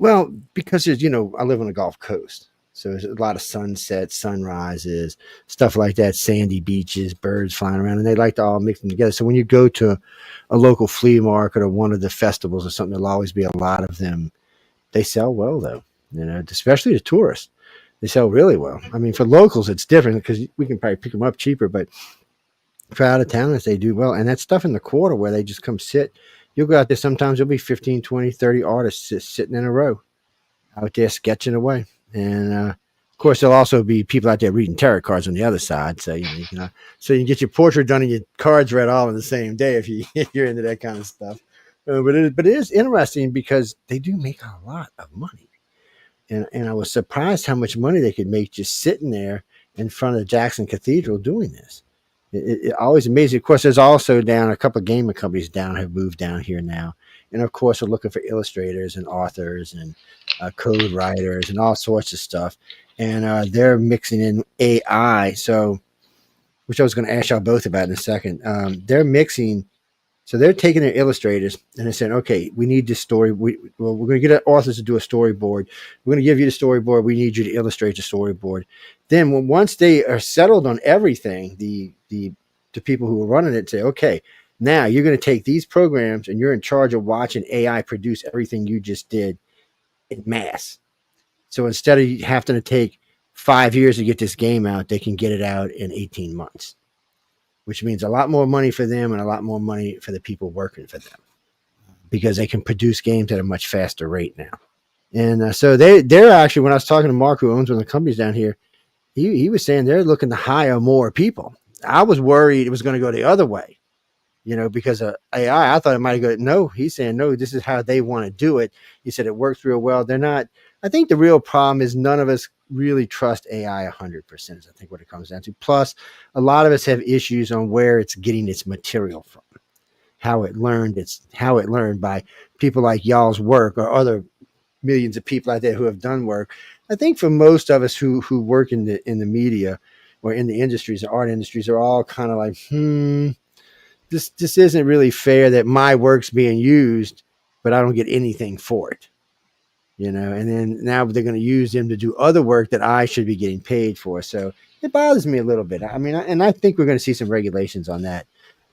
Well, because there's, I live on the Gulf Coast. So there's a lot of sunsets, sunrises, stuff like that, sandy beaches, birds flying around, and they like to all mix them together. So when you go to a local flea market or one of the festivals or something, there'll always be a lot of them. They sell well, though, especially to tourists. They sell really well. I mean, for locals, it's different because we can probably pick them up cheaper, but for out of towners, they do well. And that stuff in the quarter where they just come sit, you'll go out there, sometimes there'll be 15, 20, 30 artists just sitting in a row out there sketching away. And of course, there'll also be people out there reading tarot cards on the other side. So you can get your portrait done and your cards read all in the same day if you're into that kind of stuff. But it is interesting because they do make a lot of money, and I was surprised how much money they could make just sitting there in front of Jackson Cathedral doing this. It always amazes me. Of course, there's also down a couple of gaming companies have moved down here now, and of course, we're looking for illustrators and authors and code writers and all sorts of stuff. And they're mixing in AI. So, which I was going to ask y'all both about in a second. They're mixing. So they're taking their illustrators and they're saying, okay, we need this story. We're going to get our authors to do a storyboard. We're going to give you the storyboard. We need you to illustrate the storyboard. Then once they are settled on everything, the people who are running it say, okay, now you're going to take these programs and you're in charge of watching AI produce everything you just did in mass. So instead of having to take 5 years to get this game out, they can get it out in 18 months, which means a lot more money for them and a lot more money for the people working for them because they can produce games at a much faster rate now. And so they're actually, when I was talking to Mark, who owns one of the companies down here, he was saying they're looking to hire more people. I was worried it was going to go the other way, because of AI. I thought it might go. No, he's saying, no, this is how they want to do it. He said it works real well. They're not I think the real problem is none of us really trust AI 100%. Is I think what it comes down to. Plus, a lot of us have issues on where it's getting its material from, how it learned by people like y'all's work or other millions of people out there who have done work. I think for most of us who work in the media or in the industries, the art industries, are all kind of like, this isn't really fair that my work's being used, but I don't get anything for it. And then now they're going to use them to do other work that I should be getting paid for. So it bothers me a little bit. I mean, and I think we're going to see some regulations on that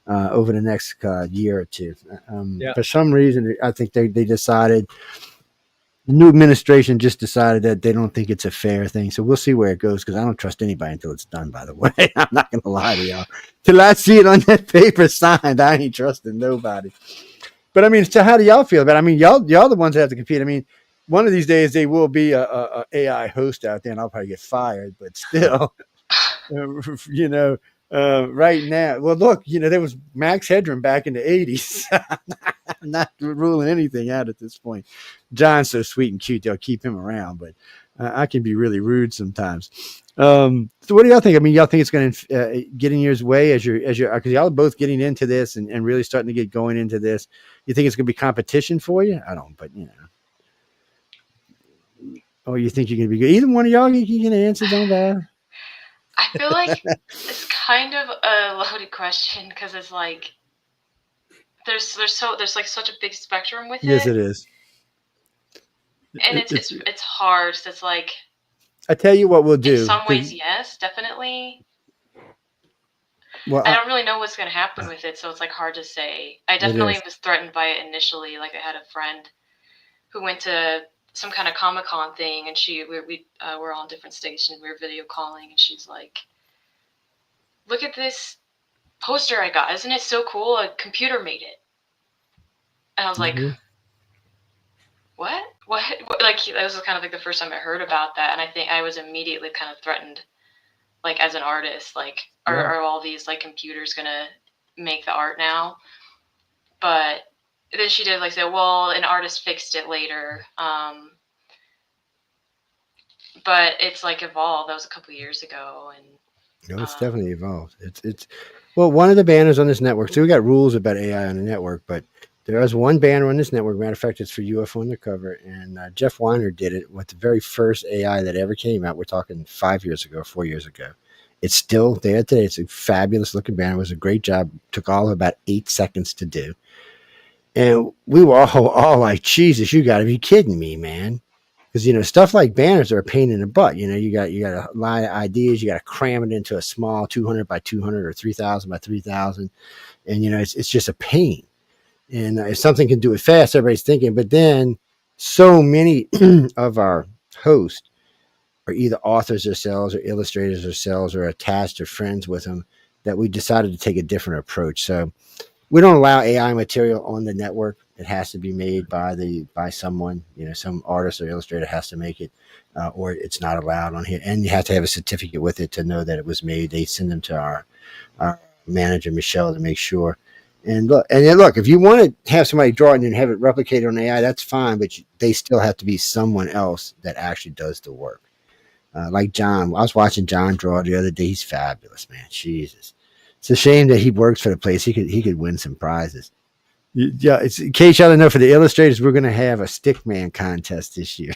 over the next year or two. For some reason, I think they decided, the new administration just decided that they don't think it's a fair thing. So we'll see where it goes, because I don't trust anybody until it's done, by the way. I'm not going to lie to y'all. Till I see it on that paper signed, I ain't trusting nobody. But I mean, so how do y'all feel about it? I mean, y'all the ones that have to compete. I mean, one of these days they will be a AI host out there, and I'll probably get fired. But still, right now, well, look, there was Max Headroom back in the '80s. I'm not ruling anything out at this point. John's so sweet and cute; they'll keep him around. But I can be really rude sometimes. So what do y'all think? I mean, y'all think it's going to get in your way as you're because y'all are both getting into this and really starting to get going into this. You think it's going to be competition for you? I don't, but Oh, you think you're going to be good? Either one of y'all, you can answer. Don't matter. I feel like it's kind of a loaded question, because it's like there's like such a big spectrum with it. Yes, it is. And it's hard. So it's like, I tell you what we'll do. In some ways, yes, definitely. Well, I don't really know what's going to happen with it, so it's like hard to say. I definitely was threatened by it initially. Like, I had a friend who went to some kind of Comic-Con thing, and we were on different stations. We were video calling, and she's like, "Look at this poster I got! Isn't it so cool? A computer made it." And I was like, "What? Like, that was kind of like the first time I heard about that, and I think I was immediately kind of threatened, like, as an artist, like, are all these like computers gonna make the art now? But then she did like say, well, an artist fixed it later. But it's like evolved. That was a couple of years ago, and no, it's definitely evolved. It's well, one of the banners on this network. So we got rules about AI on the network, but there is one banner on this network. Matter of fact, it's for UFO Undercover, and Jeff Weiner did it with the very first AI that ever came out. We're talking 5 years ago, 4 years ago. It's still there today. It's a fabulous looking banner. It was a great job. Took all of about 8 seconds to do. And we were all like, Jesus, you got to be kidding me, man. Because, stuff like banners are a pain in the butt. You got a lot of ideas. You got to cram it into a small 200 by 200 or 3,000 by 3,000. And, it's just a pain. And if something can do it fast, everybody's thinking. But then so many of our hosts are either authors ourselves or illustrators ourselves or attached or friends with them, that we decided to take a different approach. So we don't allow AI material on the network. It has to be made by someone, some artist or illustrator has to make it, or it's not allowed on here. And you have to have a certificate with it to know that it was made. They send them to our manager, Michelle, to make sure. And look, if you want to have somebody draw it and have it replicated on AI, that's fine, but they still have to be someone else that actually does the work. Like John, I was watching John draw the other day. He's fabulous, man. Jesus. It's a shame that he works for the place. He could win some prizes. Yeah, it's in case y'all don't know, for the illustrators, we're going to have a stickman contest this year.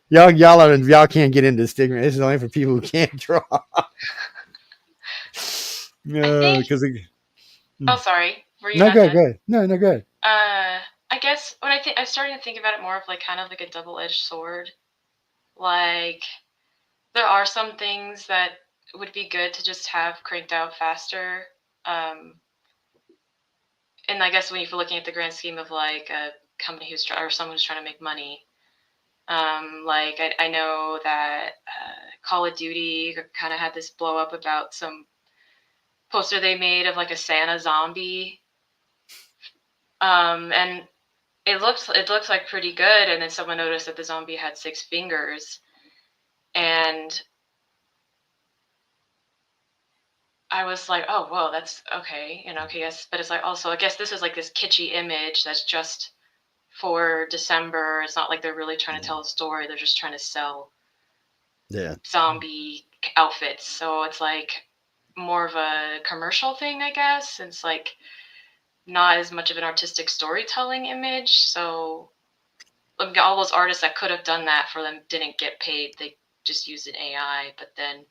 y'all can't get into stickman. This is only for people who can't draw. No, because sorry. Were you no, go ahead. No, go ahead. I guess when I'm starting to think about it more of like kind of like a double-edged sword. Like, there are some things that would be good to just have cranked out faster. And I guess when you're looking at the grand scheme of like a company or someone who's trying to make money, like I know that Call of Duty kind of had this blow up about some poster they made of like a Santa zombie, and it looks like pretty good. And then someone noticed that the zombie had 6 fingers, and I was like, oh, well, that's okay, okay, yes. But it's like, also, I guess this is like this kitschy image that's just for December. It's not like they're really trying to tell a story. They're just trying to sell zombie outfits. So it's like more of a commercial thing, I guess. It's like not as much of an artistic storytelling image. So all those artists that could have done that for them didn't get paid. They just used an AI. But then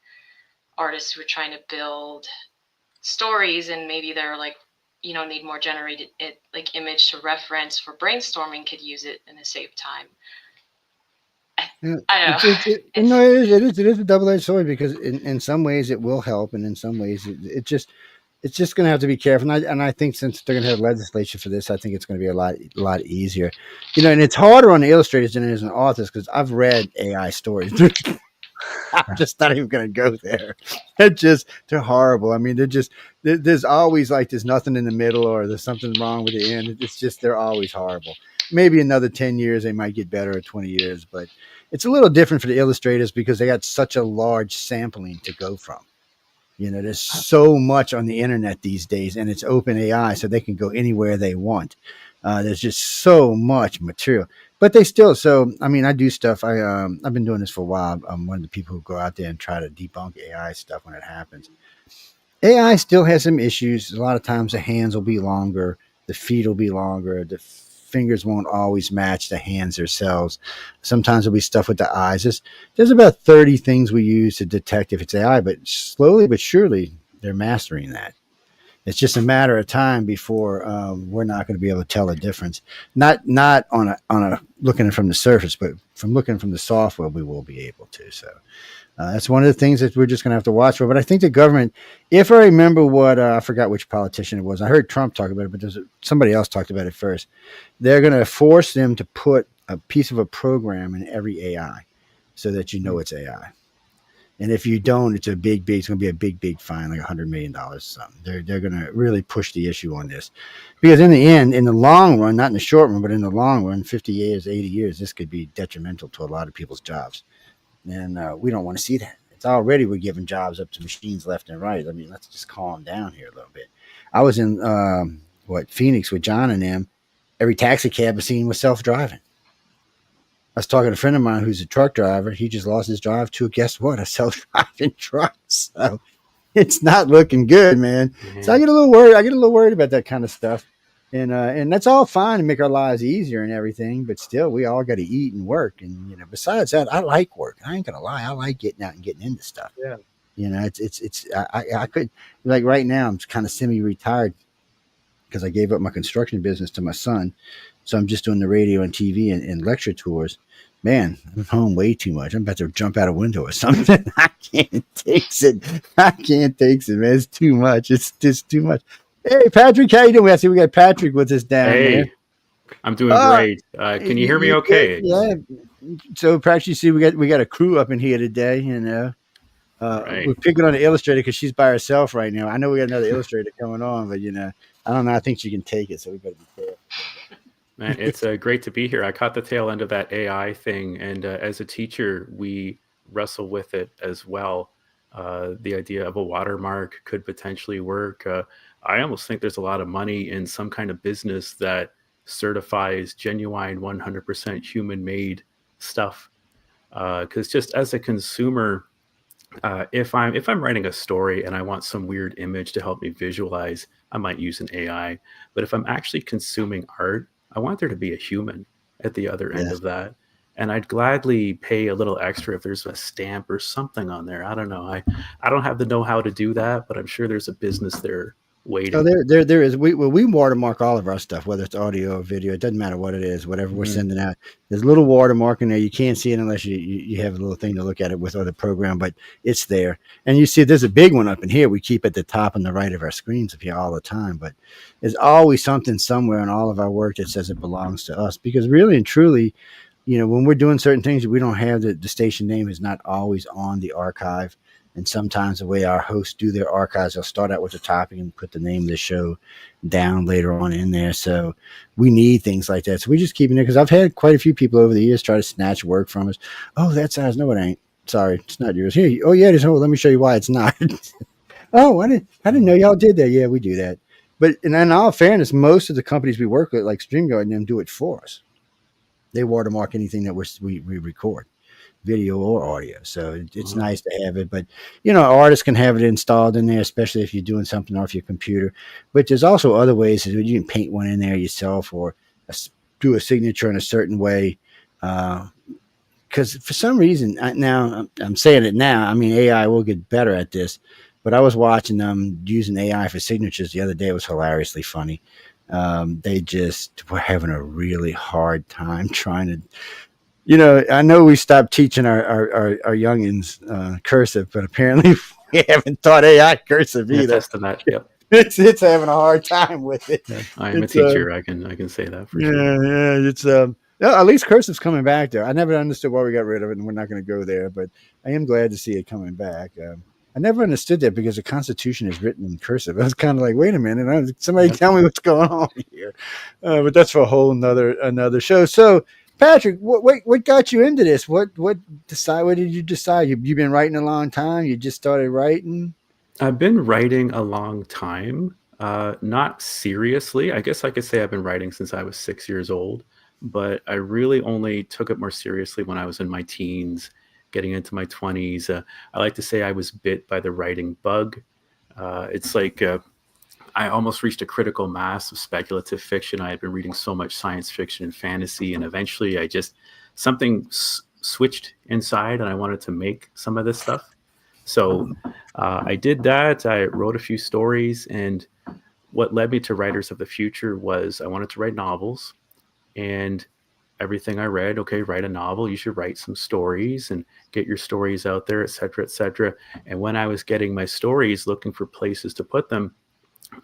artists who are trying to build stories and maybe they're like, need more generated like image to reference for brainstorming could use it in a safe time. I don't know. It is a double-edged sword because in some ways it will help, and in some ways it's just going to have to be careful. And I think since they're going to have legislation for this, I think it's going to be a lot easier. And it's harder on the illustrators than it is on authors because I've read AI stories. I'm just not even going to go there. They're horrible. I mean, there's always like there's nothing in the middle or there's something wrong with the end. It's just they're always horrible. Maybe another 10 years they might get better, or 20 years, but it's a little different for the illustrators because they got such a large sampling to go from. There's so much on the internet these days, and it's open AI, so they can go anywhere they want. There's just so much material, but they still. So I mean, I do stuff. I've been doing this for a while. I'm one of the people who go out there and try to debunk AI stuff when it happens. AI still has some issues. A lot of times the hands will be longer, the feet will be longer, the fingers won't always match the hands themselves. Sometimes there'll be stuff with the eyes. There's about 30 things we use to detect if it's AI, but slowly but surely they're mastering that. It's just a matter of time before we're not going to be able to tell the difference. Not on a looking from the surface, but from looking from the software, we will be able to. So that's one of the things that we're just going to have to watch for. But I think the government, if I remember what, I forgot which politician it was. I heard Trump talk about it, but somebody else talked about it first. They're going to force them to put a piece of a program in every AI so that it's AI. And if you don't, it's going to be a big fine, like $100 million or something. They're going to really push the issue on this. Because in the end, in the long run, not in the short run, but in the long run, 50 years, 80 years, this could be detrimental to a lot of people's jobs. And we don't want to see that. It's already we're giving jobs up to machines left and right. I mean, let's just calm down here a little bit. I was in Phoenix with John and them. Every taxi cab I seen was self-driving. I was talking to a friend of mine who's a truck driver. He just lost his drive to, guess what, a self-driving truck. So it's not looking good, man. Mm-hmm. So I get a little worried about that kind of stuff. And that's all fine to make our lives easier and everything, but still, we all got to eat and work. And besides that, I like work. I ain't gonna lie, I like getting out and getting into stuff. Yeah, I could, like right now, I'm kind of semi-retired because I gave up my construction business to my son, so I'm just doing the radio and TV and lecture tours. Man, I'm home way too much. I'm about to jump out a window or something. I can't take it, man. It's too much. It's just too much. Hey, Patrick, how you doing? I see we got Patrick with us down there. I'm doing great. Can you hear me okay? Yeah. So, Patrick, you see we got a crew up in here today, right. We're picking on the illustrator because she's by herself right now. I know we got another illustrator coming on, but I don't know. I think she can take it, so we better be careful. Man, it's great to be here. I caught the tail end of that AI thing, and as a teacher, we wrestle with it as well. The idea of a watermark could potentially work. I almost think there's a lot of money in some kind of business that certifies genuine 100% human-made stuff. Because just as a consumer, if I'm writing a story and I want some weird image to help me visualize, I might use an AI. But if I'm actually consuming art, I want there to be a human at the other end of that. And I'd gladly pay a little extra if there's a stamp or something on there. I don't know. I don't have the know-how to do that, but I'm sure there's a business there waiting. Oh, there is. We watermark all of our stuff, whether it's audio or video. It doesn't matter what it is, whatever we're sending out. There's a little watermark in there. You can't see it unless you have a little thing to look at it with other program, but it's there. And you see there's a big one up in here. We keep at the top and the right of our screens up here all the time. But there's always something somewhere in all of our work that says it belongs to us. Because really and truly, when we're doing certain things, we don't have the station name is not always on the archive. And sometimes the way our hosts do their archives, they'll start out with the topic and put the name of the show down later on in there. So we need things like that. So we're just keeping it because I've had quite a few people over the years try to snatch work from us. Oh, that size. No, it ain't. Sorry, it's not yours. Here. Oh, yeah, it is. Oh, let me show you why it's not. Oh, I didn't know y'all did that. Yeah, we do that. But in all fairness, most of the companies we work with, like StreamYard and them, do it for us. they watermark anything that we record, video or audio. So it's nice to have it. But artists can have it installed in there, especially if you're doing something off your computer. But there's also other ways that you can paint one in there yourself, or do a signature in a certain way. Because for some reason, I'm saying it now. I mean, AI will get better at this. But I was watching them using AI for signatures the other day. It was hilariously funny. They just were having a really hard time trying to. I know we stopped teaching our youngins cursive, but apparently we haven't taught AI cursive either. Attest to that. Yep. It's having a hard time with it. Yeah, I am a teacher. I can say that for sure. Yeah. It's at least cursive's coming back there. I never understood why we got rid of it, and we're not going to go there. But I am glad to see it coming back. I never understood that because the Constitution is written in cursive. I was kind of like, wait a minute, somebody tell me what's going on here. But that's for a whole another show. So, Patrick, what got you into this? What did you decide? You've been writing a long time. You just started writing. I've been writing a long time. Not seriously. I guess I could say I've been writing since I was 6 years old. But I really only took it more seriously when I was in my teens, getting into my 20s. I like to say I was bit by the writing bug. It's like I almost reached a critical mass of speculative fiction. I had been reading so much science fiction and fantasy, and eventually something switched inside, and I wanted to make some of this stuff. So I did that. I wrote a few stories, and what led me to Writers of the Future was I wanted to write novels. And everything I read, okay, write a novel, you should write some stories and get your stories out there, et cetera, et cetera. And when I was getting my stories, looking for places to put them,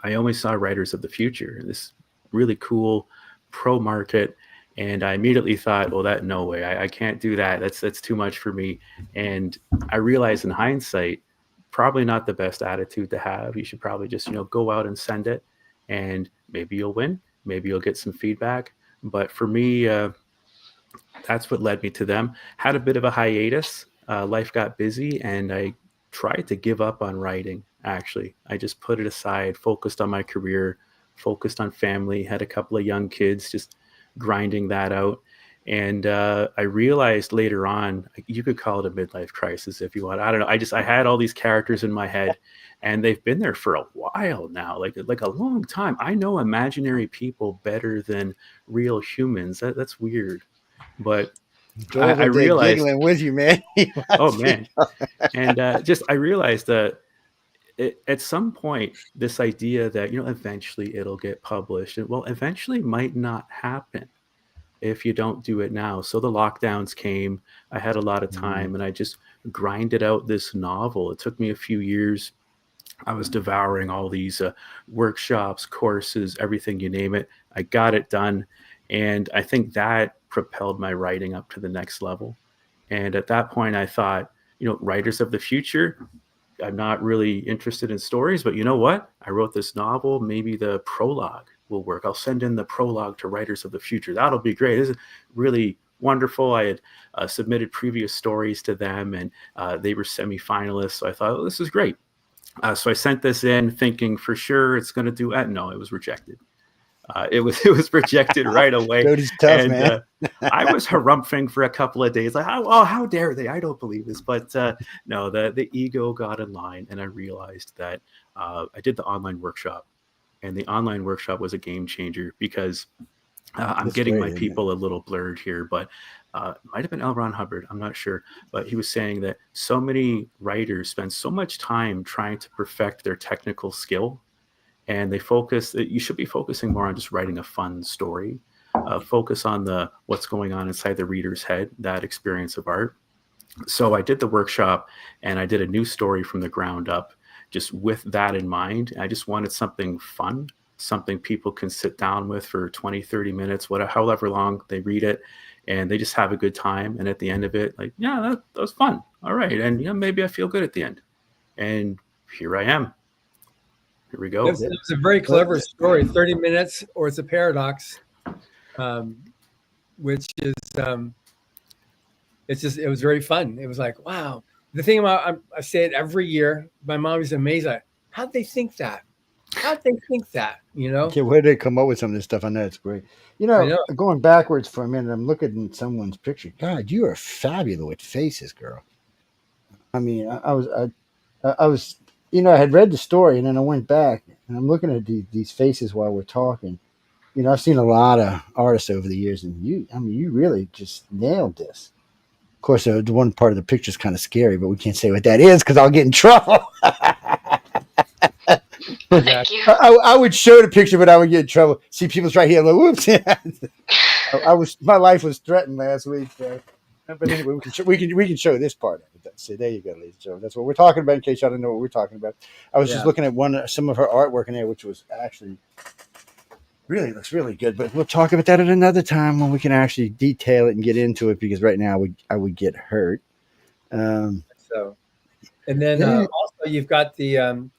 I only saw Writers of the Future, this really cool pro market. And I immediately thought, well, no way, I can't do that. That's too much for me. And I realized in hindsight, probably not the best attitude to have. You should probably just, go out and send it, and maybe you'll win. Maybe you'll get some feedback. But for me, that's what led me to them. Had a bit of a hiatus. Life got busy, and I tried to give up on writing, actually. I just put it aside, focused on my career, focused on family, had a couple of young kids, just grinding that out. And I realized later on, you could call it a midlife crisis if you want. I don't know. I had all these characters in my head, and they've been there for a while now, like a long time. I know imaginary people better than real humans. That's weird. But I realized, giggling with you, man. Oh man. And I realized that at some point, this idea that, eventually it'll get published, and well, eventually might not happen if you don't do it now. So the lockdowns came, I had a lot of time, and I just grinded out this novel. It took me a few years. I was devouring all these workshops, courses, everything, you name it. I got it done. And I think that propelled my writing up to the next level. And at that point, I thought, Writers of the Future, I'm not really interested in stories, but you know what? I wrote this novel, maybe the prologue will work. I'll send in the prologue to Writers of the Future. That'll be great. This is really wonderful. I had submitted previous stories to them, and they were semi-finalists. So I thought, this is great. So I sent this in thinking for sure it's going to do it. No, it was rejected. It was rejected right away. Cody's tough, man. I was harumphing for a couple of days. Like, how dare they? I don't believe this. But no, the ego got in line, and I realized that I did the online workshop, and the online workshop was a game changer because I'm getting my people a little blurred here, but it might have been L. Ron Hubbard. I'm not sure, but he was saying that so many writers spend so much time trying to perfect their technical skill, and you should be focusing more on just writing a fun story. Focus on what's going on inside the reader's head, that experience of art. So I did the workshop, and I did a new story from the ground up, just with that in mind. I just wanted something fun, something people can sit down with for 20, 30 minutes, however long they read it, and they just have a good time. And at the end of it, like, yeah, that was fun. All right. And maybe I feel good at the end. And here I am. Here we go. It was a very clever story, 30 minutes, or it's a paradox, which is, it was very fun. It was like, wow. The thing about, I say it every year, my mom is amazed at, how'd they think that? How'd they think that? Okay, where did they come up with some of this stuff? I know it's great. I know. Going backwards for a minute, I'm looking at someone's picture. God, you are fabulous with faces, girl. I mean, I was, I had read the story and then I went back and I'm looking at these faces while we're talking. I've seen a lot of artists over the years, and you really just nailed this. Of course, the one part of the picture is kind of scary, but we can't say what that is because I'll get in trouble. Thank you. I would show the picture, but I would get in trouble. See, people's right here. Like, whoops! My life was threatened last week. But anyway, we can show this part of it. See, there you go, ladies and gentlemen. That's what we're talking about. In case y'all didn't know what we're talking about, I was just looking at some of her artwork in there, which was actually looks really good. But we'll talk about that at another time when we can actually detail it and get into it. Because right now I would get hurt. And then also you've got the.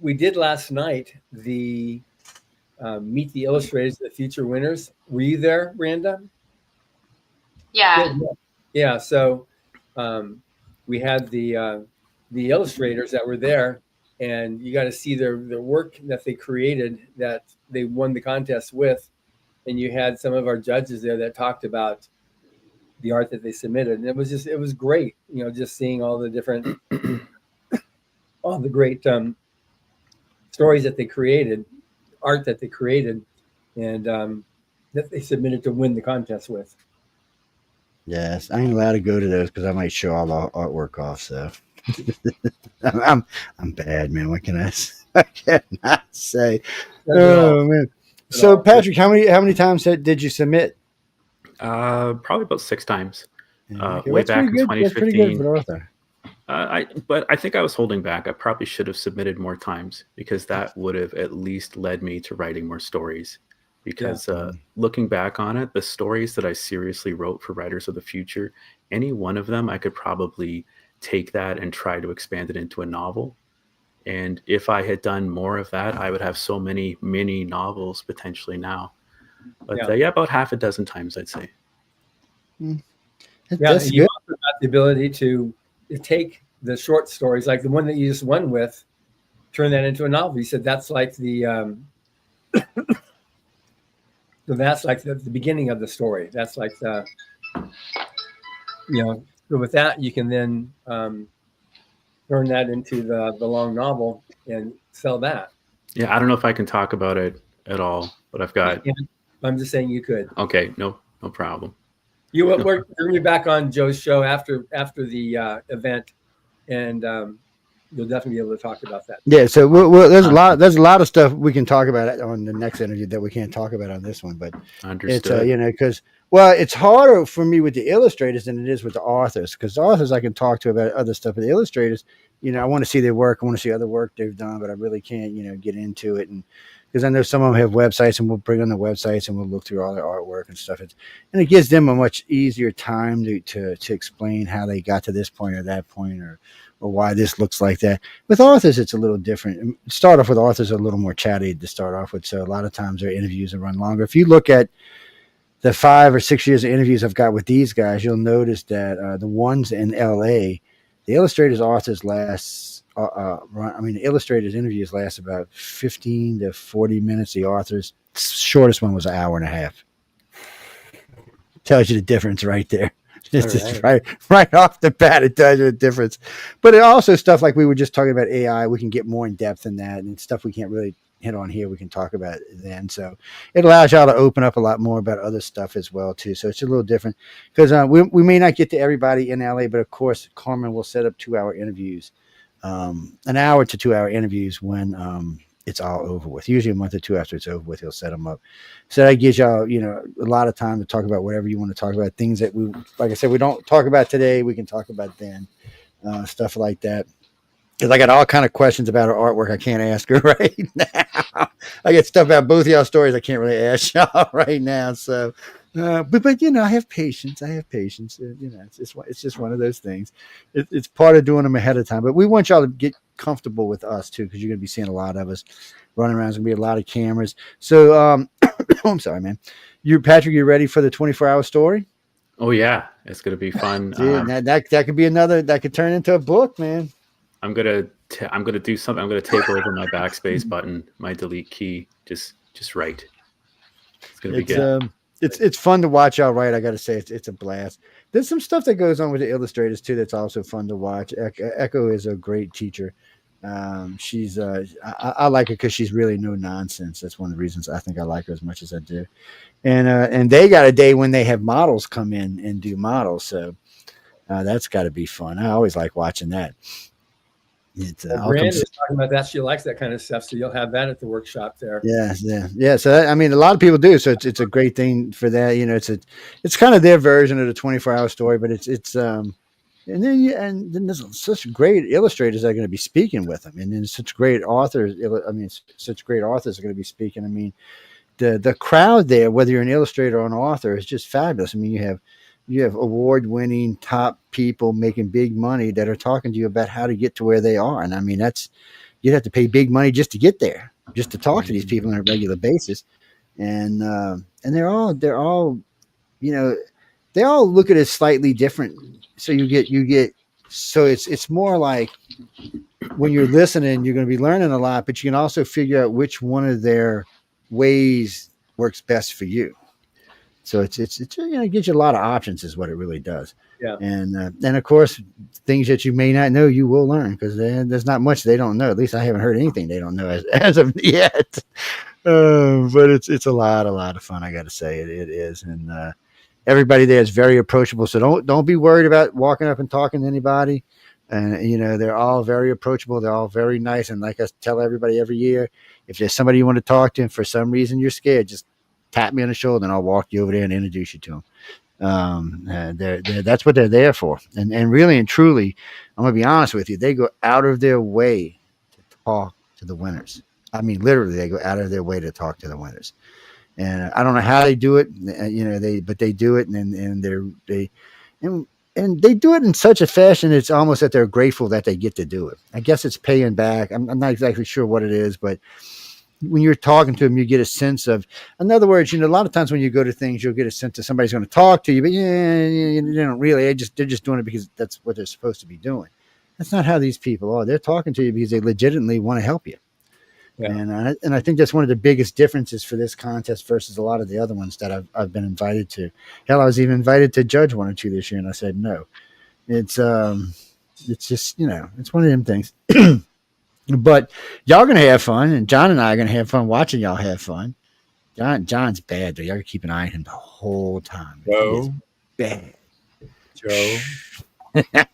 We did last night the Meet the Illustrators, the Future Winners. Were you there, Breanda? Yeah. So we had the illustrators that were there, and you got to see their work that they created that they won the contest with. And you had some of our judges there that talked about the art that they submitted, and it was great. Just seeing all the different, all the great stories that they created, art that they created, and that they submitted to win the contest with. Yes, I ain't allowed to go to those because I might show all the artwork off. So I'm bad, man. What can I say? I cannot say. Oh man. So Patrick, how many times did you submit? Probably about 6 times. Okay, way back in 2015. That's pretty good for author. But I think I was holding back. I probably should have submitted more times because that would have at least led me to writing more stories. Because looking back on it, the stories that I seriously wrote for Writers of the Future, any one of them, I could probably take that and try to expand it into a novel. And if I had done more of that, I would have so many mini novels potentially now. But about half a dozen times, I'd say. You also got the ability to take the short stories, like the one that you just won with, turn that into a novel. You said that's like the so that's like the beginning of the story. That's like the, so with that, you can then turn that into the long novel and sell that. Yeah, I don't know if I can talk about it at all, but I've got. I'm just saying you could. Okay, no problem. We're going to be back on Joe's show after the event, and you'll definitely be able to talk about that. Yeah, so there's a lot of stuff we can talk about on the next interview that we can't talk about on this one. But understood. It's because it's harder for me with the illustrators than it is with the authors, because the authors I can talk to about other stuff, but the illustrators, I want to see their work, I want to see other work they've done, but I really can't get into it. And because I know some of them have websites, and we'll bring on the websites and we'll look through all their artwork and stuff. And it gives them a much easier time to explain how they got to this point or that point, or why this looks like that. With authors, it's a little different. Start off with authors are a little more chatty to start off with. So a lot of times their interviews will run longer. If you look at the 5 or 6 years of interviews I've got with these guys, you'll notice that the ones in LA, the illustrators, authors last, the illustrators interviews last about 15 to 40 minutes. The authors, shortest one was an hour and a half. Tells you the difference right there. It's just right off the bat, it tells you the difference. But it also stuff like we were just talking about AI, we can get more in depth in that, and stuff we can't really hit on here, we can talk about then. So it allows y'all to open up a lot more about other stuff as well too. So it's a little different because we may not get to everybody in LA, but of course Carmen will set up 2-hour interviews, an hour to 2-hour interviews when it's all over with. Usually a month or two after it's over with, he'll set them up. So that gives y'all, a lot of time to talk about whatever you want to talk about. Things that like I said, we don't talk about today, we can talk about then, stuff like that. Because I got all kind of questions about her artwork I can't ask her right now. I get stuff about both of y'all stories I can't really ask y'all right now. So, but I have patience. It's just one of those things. It's part of doing them ahead of time. But we want y'all to get comfortable with us too, because you're going to be seeing a lot of us running around. There's going to be a lot of cameras. So, I'm sorry, man. Patrick, you ready for the 24-hour story? Oh yeah, it's going to be fun. Dude, that could be that could turn into a book, man. I'm gonna do something. I'm gonna take over my backspace button, my delete key. Just right. It's gonna be good. It's fun to watch y'all write. I got to say, it's a blast. There's some stuff that goes on with the illustrators too that's also fun to watch. Echo is a great teacher. She's I like her because she's really no nonsense. That's one of the reasons I think I like her as much as I do. And they got a day when they have models come in and do models, so that's got to be fun. I always like watching that. Breanda was talking about that. She likes that kind of stuff, so you'll have that at the workshop there. Yeah. So I mean, a lot of people do. So it's a great thing for that. You know, it's kind of their version of the 24-hour story, but it's and then there's such great illustrators that are going to be speaking with them, and then such great authors. I mean, such great authors are going to be speaking. I mean, the crowd there, whether you're an illustrator or an author, is just fabulous. I mean, you have award-winning top people making big money that are talking to you about how to get to where they are. And I mean, you'd have to pay big money just to get there, just to talk to these people on a regular basis. And they're all, you know, they all look at it slightly different. So so it's more like when you're listening, you're going to be learning a lot, but you can also figure out which one of their ways works best for you. So it's you know, it gives you a lot of options is what it really does. Yeah. And of course, things that you may not know, you will learn because there's not much they don't know. At least I haven't heard anything they don't know as of yet. But it's a lot of fun. I got to say it is. And everybody there is very approachable. So don't be worried about walking up and talking to anybody. And, you know, they're all very approachable. They're all very nice. And like I tell everybody every year, if there's somebody you want to talk to and for some reason you're scared, just tap me on the shoulder and I'll walk you over there and introduce you to them. That's what they're there for. And really and truly, I'm going to be honest with you, they go out of their way to talk to the winners. I mean, literally, they go out of their way to talk to the winners. And I don't know how they do it, you know, but they do it, and they do it in such a fashion it's almost that they're grateful that they get to do it. I guess it's paying back. I'm not exactly sure what it is, but when you're talking to them, you get a sense of, in other words, you know, a lot of times when you go to things, you'll get a sense that somebody's going to talk to you, but they don't really. They're just doing it because that's what they're supposed to be doing. That's not how these people are. They're talking to you because they legitimately want to help you. Yeah. And I think that's one of the biggest differences for this contest versus a lot of the other ones that I've been invited to. Hell, I was even invited to judge one or two this year, and I said no. It's just, you know, it's one of them things. But y'all gonna have fun, and John and I are gonna have fun watching y'all have fun. John's bad though. Y'all gotta keep an eye on him the whole time. Joe, bad. Joe,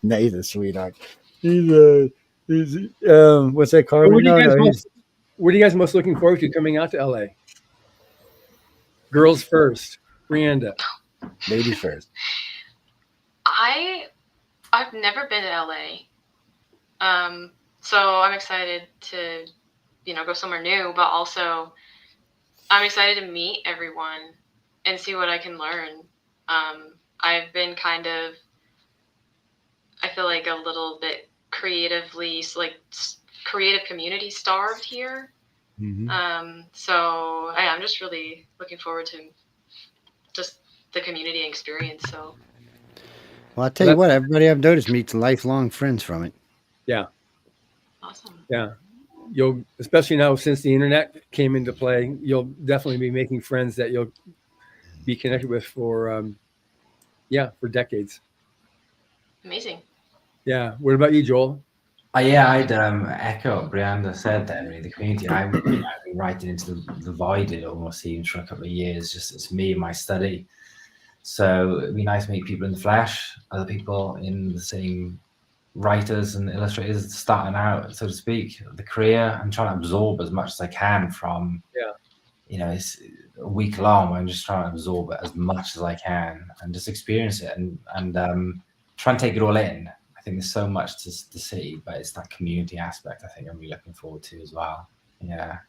no, he's a sweetheart. He's what's that car? What are you guys most looking forward to coming out to LA? Girls first, Breanda. Ladies first. I've never been to LA. So I'm excited to, you know, go somewhere new, but also I'm excited to meet everyone and see what I can learn. I've been kind of, I feel like a little bit creatively, like creative community starved here. Mm-hmm. So I'm just really looking forward to just the community experience. So. Well, I'll tell you what, everybody I've noticed meets lifelong friends from it. Yeah. Awesome. Yeah. You'll, especially now since the internet came into play, you'll definitely be making friends that you'll be connected with for decades. Amazing. Yeah. What about you, Joel? I'd echo what Breanda said there. Really, the community. I've been writing into the void, it almost seems, for a couple of years. Just it's me and my study. So it'd be nice to meet people in the flesh, other people in the same writers and illustrators starting out, so to speak, the career. I'm trying to absorb as much as I can from, you know, it's a week long. I'm just trying to absorb it as much as I can and just experience it and try and take it all in. I think there's so much to see, but it's that community aspect I think I'm really looking forward to as well. Yeah.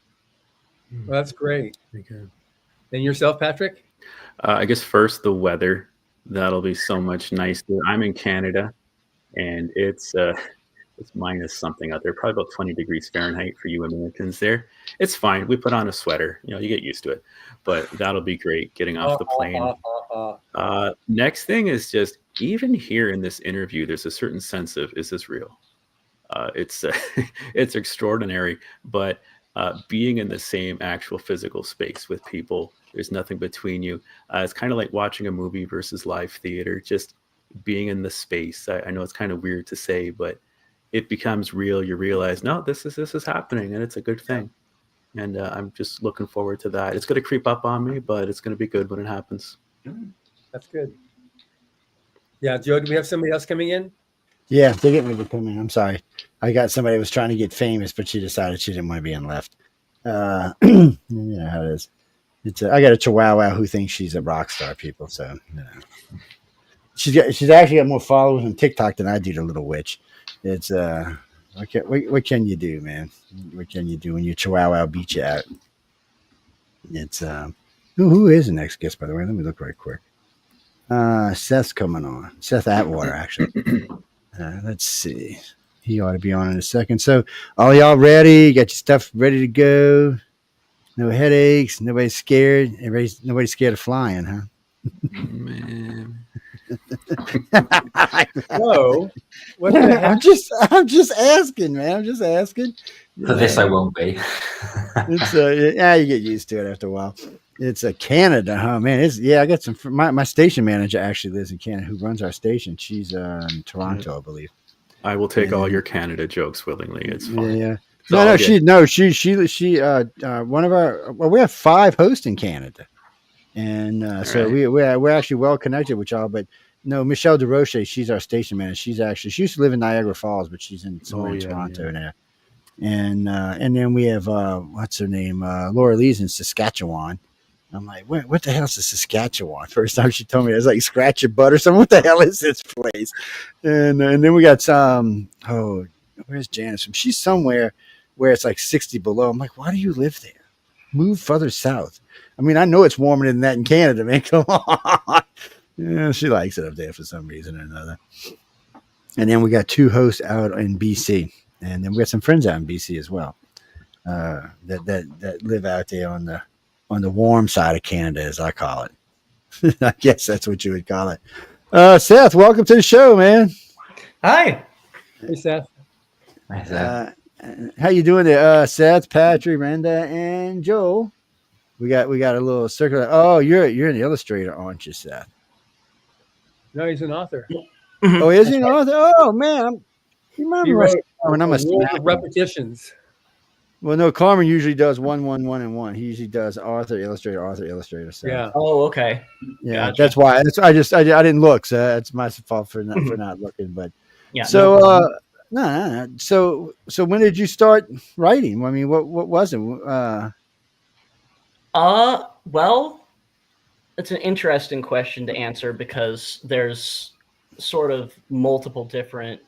Well, that's great. And yourself, Patrick? I guess first the weather. That'll be so much nicer. I'm in Canada, and it's minus something out there, probably about 20 degrees Fahrenheit for you Americans there. It's fine. We put on a sweater. You know, you get used to it. But that'll be great getting off the plane. Next thing is just, even here in this interview, there's a certain sense of, is this real? It's it's extraordinary, but being in the same actual physical space with people, there's nothing between you. It's kind of like watching a movie versus live theater. Just being in the space. I know it's kind of weird to say, but it becomes real. You realize, no, this is happening, and it's a good thing. And I'm just looking forward to that. It's going to creep up on me, but it's going to be good when it happens. That's good. Yeah, Joe, do we have somebody else coming in? Yeah, they get me to come in. I'm sorry. I got somebody who was trying to get famous, but she decided she didn't want to be in left. You know how it is. I got a Chihuahua who thinks she's a rock star, people. So she's actually got more followers on TikTok than I do, the little witch. It's what can you do, man? What can you do when your Chihuahua beats you out? It's who is the next guest, by the way? Let me look right quick. Seth's coming on. Seth Atwater, actually. Let's see. He ought to be on in a second. So, all y'all ready? You got your stuff ready to go? No headaches. Nobody's scared. Nobody's scared of flying, huh? Man. Whoa. What the heck? I'm just asking, man. I'm just asking. For this, I won't be. It's you get used to it after a while. It's Canada, huh, man? I got some. My station manager actually lives in Canada, who runs our station. She's in Toronto, I believe. I will take all your Canada jokes willingly. It's fine. Yeah. She one of our. Well, we have 5 hosts in Canada, and so right. we're actually well connected with y'all. But no, Michelle DeRoche, she's our station manager. She used to live in Niagara Falls, but she's in Toronto now. And then we have what's her name? Laura Lee's in Saskatchewan. I'm like, what the hell is Saskatchewan? First time she told me, I was like, scratch your butt or something. What the hell is this place? And then we got some. Oh, where's Janice from? She's somewhere where it's like 60 below. I'm like, why do you live there? Move further south. I mean, I know it's warmer than that in Canada, man. Come on. Yeah, she likes it up there for some reason or another. And then we got 2 hosts out in BC, and then we got some friends out in BC as well that live out there on the warm side of Canada, as I call it. I guess that's what you would call it. Seth, welcome to the show, man. Hi. Hey, Seth. Hi, Seth. How you doing there, Seth, Patrick, Breanda, and Joel? We got a little circular. Oh, you're an illustrator, aren't you, Seth? No, he's an author. Oh, is he an author? Oh, man. He wrote Carmen, I'm a World of Repetitions. Well, no, Carmen usually does 1, 1, 1, and 1. He usually does author, illustrator. So. Yeah. Oh, okay. Yeah, Gotcha. that's why. I didn't look, so that's my fault for not looking. But Yeah. so no. So when did you start writing? I mean, what was it? Well, it's an interesting question to answer because there's sort of multiple different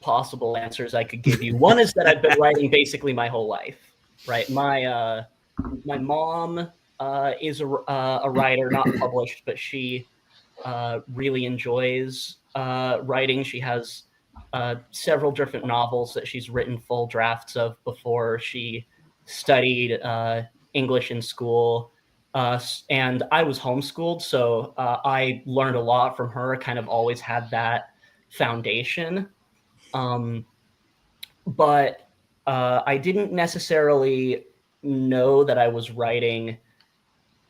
possible answers I could give you. One is that I've been writing basically my whole life, right? My mom is a writer, not published, but she really enjoys writing. She has several different novels that she's written full drafts of before she studied English in school. And I was homeschooled, so I learned a lot from her. I kind of always had that foundation. But I didn't necessarily know that I was writing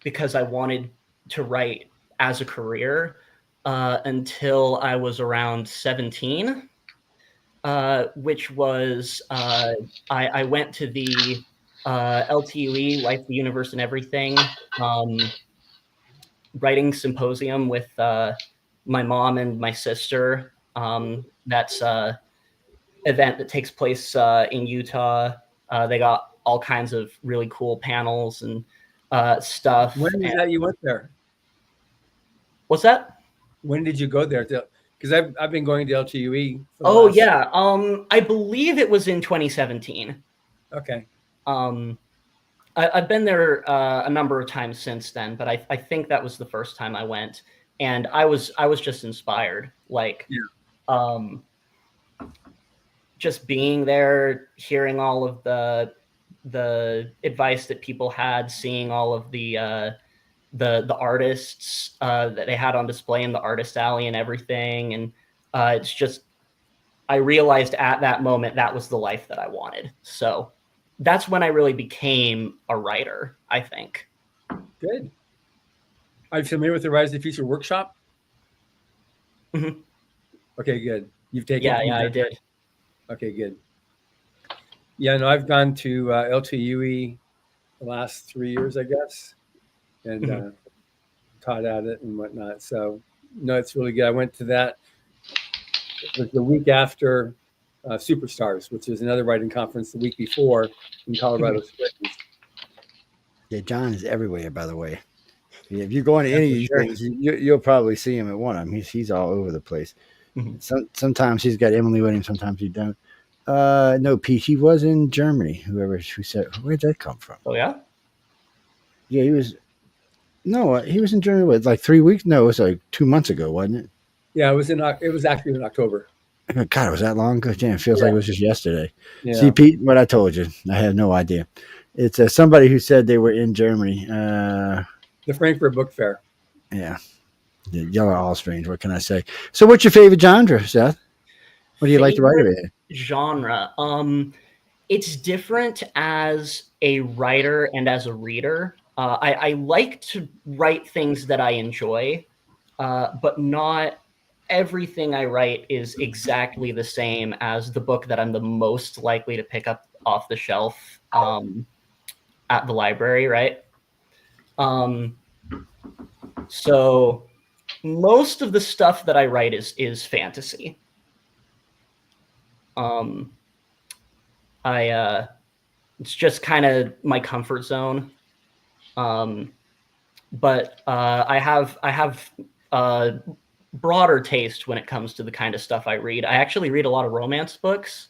because I wanted to write as a career until I was around 17, which was I went to the LTUE, Life, the Universe, and Everything writing symposium with my mom and my sister. That's event that takes place in Utah. They got all kinds of really cool panels and stuff. When was that you went there? What's that? When did you go there? Because I've been going to LTUE. Oh yeah, I believe it was in 2017. Okay. I've been there a number of times since then, but I think that was the first time I went, and I was just inspired. Like, yeah. Just being there, hearing all of the advice that people had, seeing all of the artists that they had on display in the artist alley and everything, and it's just I realized at that moment that was the life that I wanted. So that's when I really became a writer, I think. Good. Are you familiar with the Rise of the Future workshop? Mm-hmm. Okay, good. You've taken Yeah, I did. Okay, good. Yeah, no, I've gone to LTUE the last 3 years, I guess, and taught at it and whatnot. So, no, it's really good. I went to that. It was the week after Superstars, which is another writing conference the week before in Colorado Springs. Yeah, John is everywhere, by the way. If you go into any of these things, you'll probably see him at one of them. He's all over the place. Sometimes he's got Emily with him, sometimes he don't. No, Pete, he was in Germany. Who said, where'd that come from? Oh, yeah? Yeah, he was. No, he was in Germany. What, like 3 weeks? No, it was like 2 months ago, wasn't it? Yeah, it was actually in October. God, it was that long ago? Damn, it feels like it was just yesterday. Yeah. See, Pete, what I told you. I have no idea. It's somebody who said they were in Germany. The Frankfurt Book Fair. Yeah. Y'all are all strange. What can I say? So what's your favorite genre, Seth? What do you like to write about? Genre. It's different as a writer and as a reader. I like to write things that I enjoy, but not everything I write is exactly the same as the book that I'm the most likely to pick up off the shelf at the library, right? So most of the stuff that I write is fantasy. It's just kind of my comfort zone. But I have broader taste when it comes to the kind of stuff I read. I actually read a lot of romance books,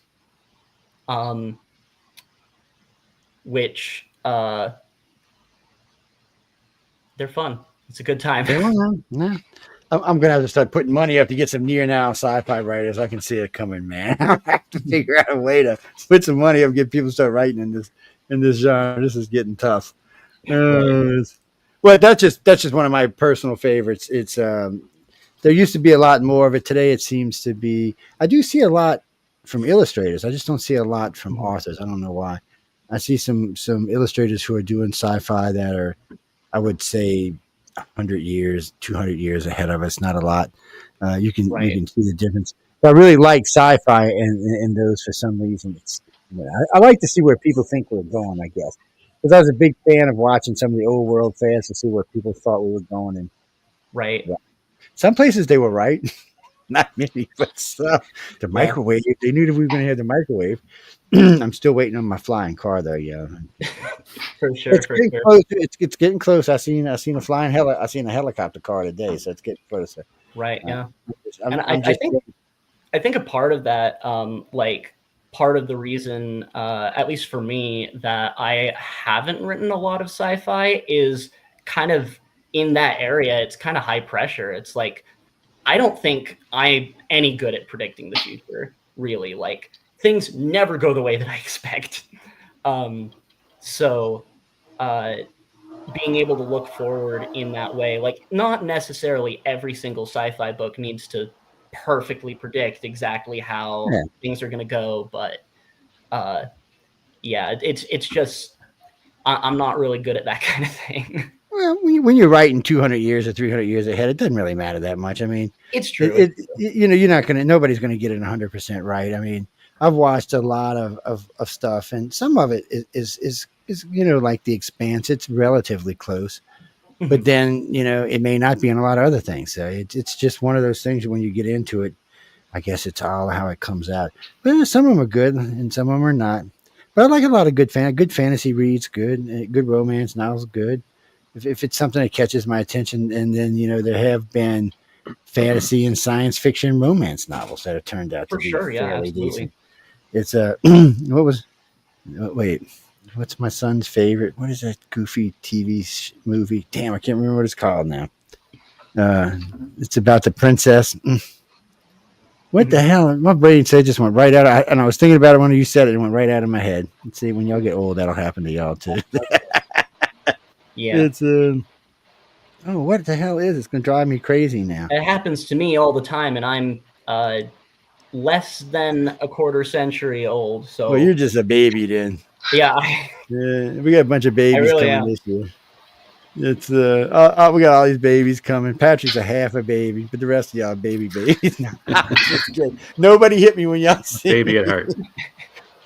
which they're fun. It's a good time. Yeah. I'm going to have to start putting money up to get some near now sci-fi writers. I can see it coming, man. I have to figure out a way to put some money up, get people to start writing in this genre. This is getting tough. Well, that's just one of my personal favorites. It's there used to be a lot more of it. Today it seems to be. I do see a lot from illustrators. I just don't see a lot from authors. I don't know why. I see some illustrators who are doing sci-fi that are, I would say, 100 years, 200 years ahead of us. Not a lot. You can see the difference. But I really like sci-fi and those for some reason. I like to see where people think we're going, I guess. Because I was a big fan of watching some of the old world fans to see where people thought we were going. And yeah. Some places they were right. Not many, but the microwave. They knew that we were going to have the microwave. I'm still waiting on my flying car, though. Yeah, for sure. Close. It's getting close. I seen a flying I seen a helicopter car today, so it's getting closer. Right. Yeah. I think a part of that, part of the reason, at least for me, that I haven't written a lot of sci-fi is kind of in that area. It's kind of high pressure. It's like I don't think I'm any good at predicting the future. Really, things never go the way that I expect. So being able to look forward in that way, not necessarily every single sci-fi book needs to perfectly predict exactly how things are going to go. But it's just, I'm not really good at that kind of thing. Well, when you're writing 200 years or 300 years ahead, it doesn't really matter that much. I mean, it's true. Nobody's going to get it 100% right. I mean, I've watched a lot of stuff, and some of it is like The Expanse. It's relatively close, but then it may not be in a lot of other things. So it's just one of those things. When you get into it, I guess it's all how it comes out. But some of them are good, and some of them are not. But I like a lot of good fantasy reads, good romance novels, good. If it's something that catches my attention, and then there have been fantasy and science fiction romance novels that have turned out to be fairly decent. It's what's my son's favorite? What is that goofy TV movie? Damn, I can't remember what it's called now. It's about the princess. What the hell? My brain just went right out. And I was thinking about it when you said it. It went right out of my head. Let's see, when y'all get old, that'll happen to y'all too. Yeah. It's what the hell is it? It's going to drive me crazy now. It happens to me all the time, and I'm less than a quarter century old. So Well, you're just a baby then. yeah, Yeah, we got a bunch of babies really coming am. this year. It's we got all these babies coming. Patrick's a half a baby, but the rest of y'all are babies. Just kidding. Nobody hit me when y'all see Baby me. at heart.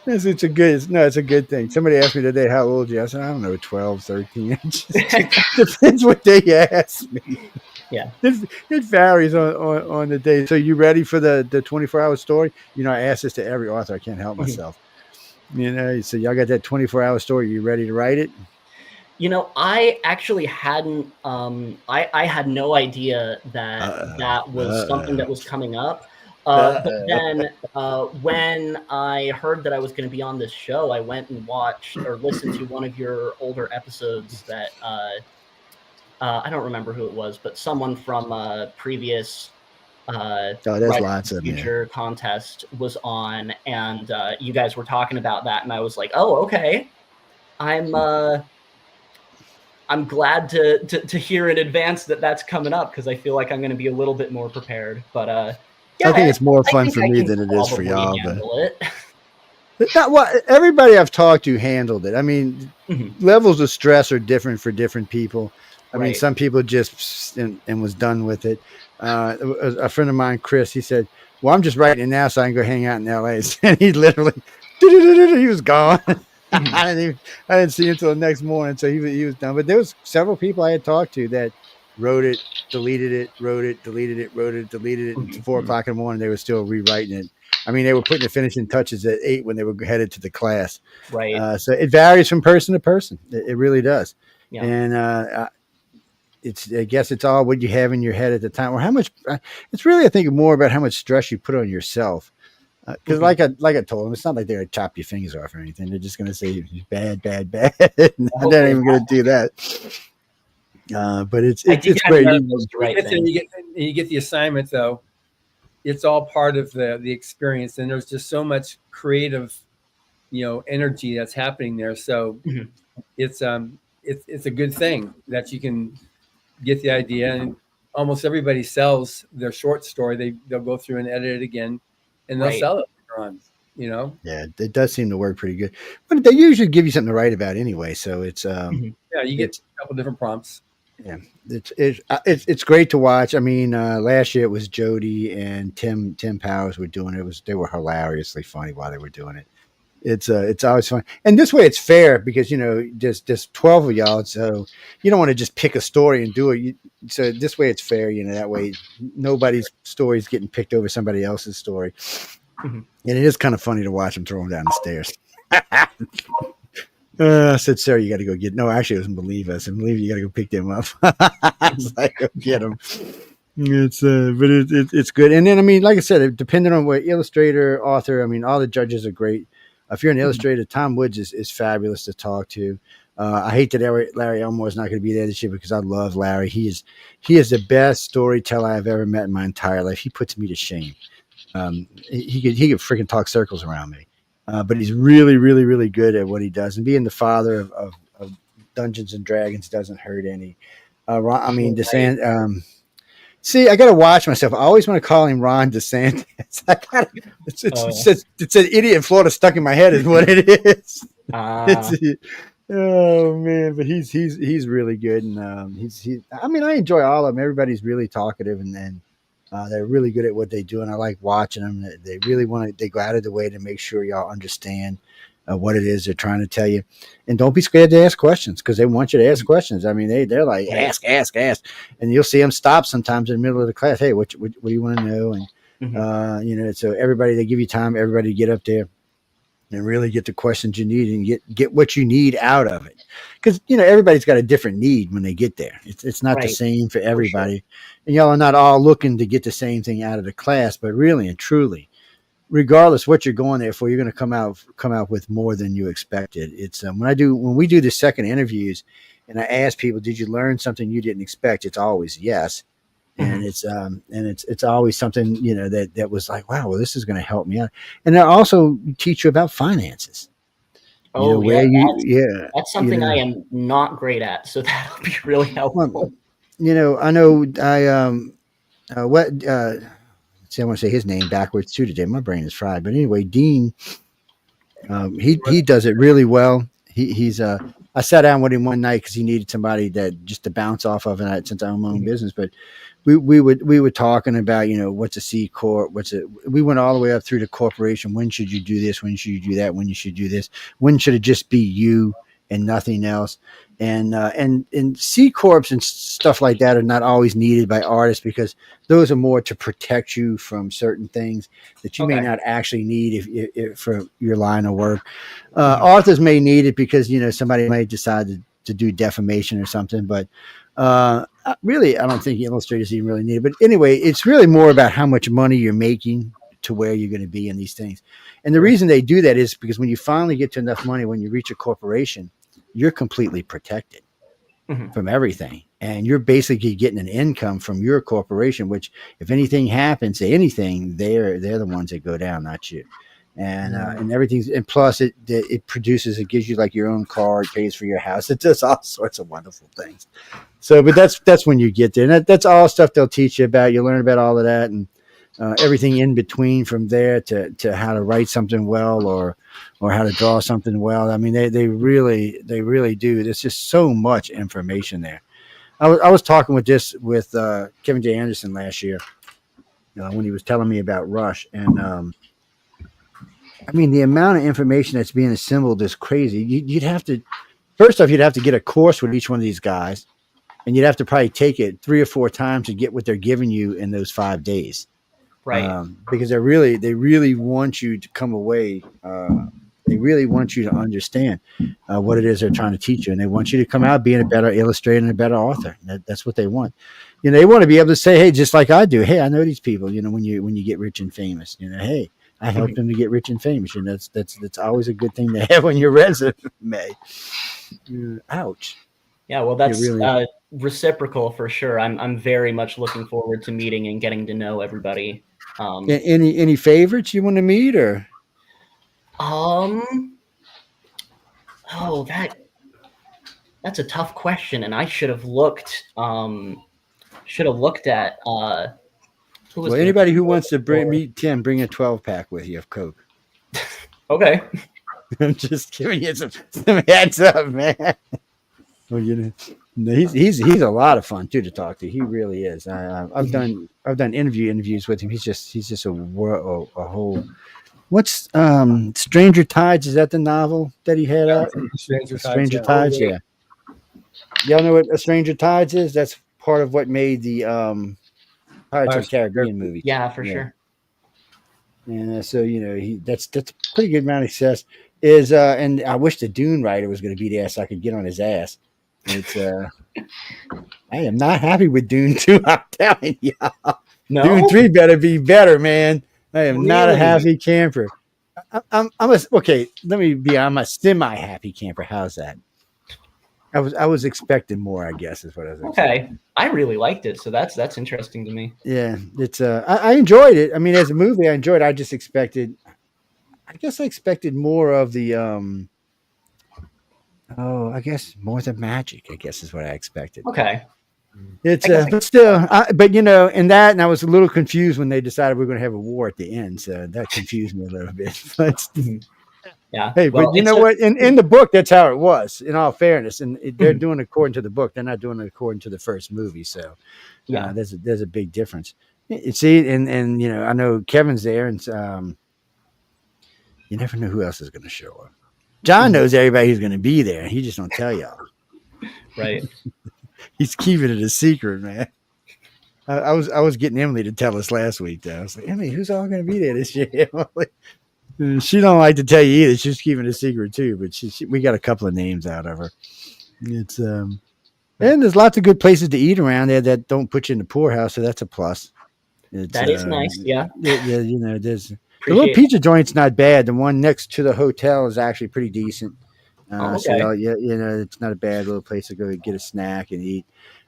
It's a good thing. Somebody asked me today, how old are you? I said, I don't know, 12, 13. It just depends what day you ask me. Yeah. It varies on the day. So you ready for the 24-hour story? You know, I ask this to every author. I can't help myself. You know, so y'all got that 24-hour story. You ready to write it? You know, I actually hadn't. I had no idea that that was something that was coming up. But then when I heard that I was going to be on this show, I went and watched or listened to one of your older episodes that I don't remember who it was, but someone from a previous there's lots of future contest was on, and you guys were talking about that, and I was like, oh, okay. I'm glad to hear in advance that that's coming up, because I feel like I'm going to be a little bit more prepared. But yeah, I think it's more fun for me than it is for y'all. But everybody I've talked to handled it. I mean, levels of stress are different for different people. I mean, some people just and was done with it. A friend of mine, Chris, he said, "Well, I'm just writing it now so I can go hang out in LA." And he literally, he was gone. I didn't see him until the next morning, so he was done. But there was several people I had talked to that wrote it, deleted it, wrote it, deleted it, wrote it, deleted it. And 4 o'clock in the morning, they were still rewriting it. I mean, they were putting the finishing touches at 8 when they were headed to the class. Right. So it varies from person to person. It really does. Yeah. And I guess it's all what you have in your head at the time, or how much. It's really, I think, more about how much stress you put on yourself. Because like I told them, it's not like they're going to chop your fingers off or anything. They're just going to say bad. They're not even going to do that. But it's great. You get the assignment, though. It's all part of the experience, and there's just so much creative, energy that's happening there. So it's a good thing that you can get the idea, and almost everybody sells their short story. They'll go through and edit it again, and they'll sell it later on. Yeah, it does seem to work pretty good, but they usually give you something to write about anyway. So it's you get a couple different prompts. Yeah, it's great to watch. I mean, last year it was Jody and Tim Powers were doing it. They were hilariously funny while they were doing it. It's always fun, and this way it's fair because there's 12 of y'all, so you don't want to just pick a story and do it. So this way it's fair, that way nobody's story is getting picked over somebody else's story, and it is kind of funny to watch them throw them down the stairs. I said, Sarah, you got to go get. No, actually, it wasn't Believe. I said, Believe you got to go pick them up. I was like, go get them. But it's good. And then, I mean, like I said, depending on what illustrator, author, I mean, all the judges are great. If you're an illustrator, Tom Woods is fabulous to talk to. I hate that Larry Elmore is not going to be there this year because I love Larry. He is the best storyteller I've ever met in my entire life. He puts me to shame. He could freaking talk circles around me. But he's really, really, really good at what he does. And being the father of Dungeons and Dragons doesn't hurt any. DeSantis. See, I got to watch myself. I always want to call him Ron DeSantis. It's an idiot in Florida stuck in my head is what it is. Oh man, but he's really good, and I mean, I enjoy all of them. Everybody's really talkative, and then they're really good at what they do, and I like watching them. They really they go out of the way to make sure y'all understand what it is they're trying to tell you, and don't be scared to ask questions because they want you to ask questions. I mean, they're like ask, and you'll see them stop sometimes in the middle of the class. Hey, what do you want to know? And so everybody, they give you time, everybody to get up there and really get the questions you need and get what you need out of it, because everybody's got a different need when they get there. It's not the same for everybody, and y'all are not all looking to get the same thing out of the class, but really and truly, regardless what you're going there for, you're going to come out with more than you expected. It's when we do the second interviews and I ask people, did you learn something you didn't expect? It's always yes. And it's always something, that was like, wow, well, this is going to help me out. And they also teach you about finances. That's something I am not great at. So that'll be really helpful. I know See, I want to say his name backwards too today. My brain is fried. But anyway, Dean, he does it really well. He's I sat down with him one night because he needed somebody that just to bounce off of, and since I own my own business, but we were talking about, what's a C corp, we went all the way up through the corporation. When should you do this? When should you do that? When you should do this? When should it just be you and nothing else? And C corps and stuff like that are not always needed by artists, because those are more to protect you from certain things that you may not actually need if for your line of work. Authors may need it because somebody may decide to do defamation or something, but really, I don't think illustrators even really need it. But anyway, it's really more about how much money you're making to where you're going to be in these things. And the reason they do that is because when you finally get to enough money, when you reach a corporation, you're completely protected from everything. And you're basically getting an income from your corporation, which if anything happens to anything, they're the ones that go down, not you. And everything's, and plus it produces, it gives you like your own car, it pays for your house. It does all sorts of wonderful things. So, but that's when you get there. And that's all stuff they'll teach you about. You learn about all of that and everything in between from there to how to write something well or how to draw something well. I mean, they really do. There's just so much information there. I was talking with Kevin J. Anderson last year when he was telling me about Rush. And I mean, the amount of information that's being assembled is crazy. You'd have to get a course with each one of these guys, and you'd have to probably take it 3 or 4 times to get what they're giving you in those 5 days. Right. Because they really want you to come away. They really want you to understand what it is they're trying to teach you, and they want you to come out being a better illustrator and a better author. That's what they want. They want to be able to say, "Hey, just like I do. Hey, I know these people. When you get rich and famous. Hey, I helped them to get rich and famous." And that's always a good thing to have on your resume. Ouch. Yeah, well, that's really reciprocal for sure. I'm very much looking forward to meeting and getting to know everybody. Any favorites you want to meet or? That's a tough question, and I should have looked at who was anybody who wants to meet Tim, bring a 12-pack with you of Coke. Okay. I'm just giving you some heads up, man. Well, he's a lot of fun too to talk to. He really is. I've done interviews with him. He's just a whole. What's Stranger Tides? Is that the novel that he had out? Stranger Tides, yeah. Y'all know what A Stranger Tides is? That's part of what made the Pirates of the Caribbean movie. Yeah, for sure. And so that's a pretty good amount of success. And I wish the Dune writer was going to be there so I could get on his ass. It's I am not happy with Dune 2. I'm telling you, Dune 3 better be better, man. I am not a happy camper. I'm okay. Let me be. I'm a semi-happy camper. How's that? I was expecting more, I guess, is what I was expecting. Okay. I really liked it, so that's interesting to me. Yeah, it's I enjoyed it. I mean, as a movie, I enjoyed it. I just expected. I guess I expected more of the I guess more the magic, I guess is what I expected. Okay. It's but still, in that, and I was a little confused when they decided we were going to have a war at the end, so that confused me a little bit. But yeah. Hey, well, but you know what? In the book, that's how it was. In all fairness, and they're doing it according to the book. They're not doing it according to the first movie. So, there's a big difference. See, and I know Kevin's there, and you never know who else is going to show up. John knows everybody who's going to be there. He just don't tell y'all. Right. He's keeping it a secret, man. I was getting Emily to tell us last week, though. I was like, Emily, who's all going to be there this year? She don't like to tell you either. She's keeping it a secret too. But we got a couple of names out of her. It's and there's lots of good places to eat around there that don't put you in the poorhouse, so that's a plus. That is nice, yeah. Yeah, there's the little pizza joint's not bad. The one next to the hotel is actually pretty decent. Okay. So it's not a bad little place to go get a snack and eat.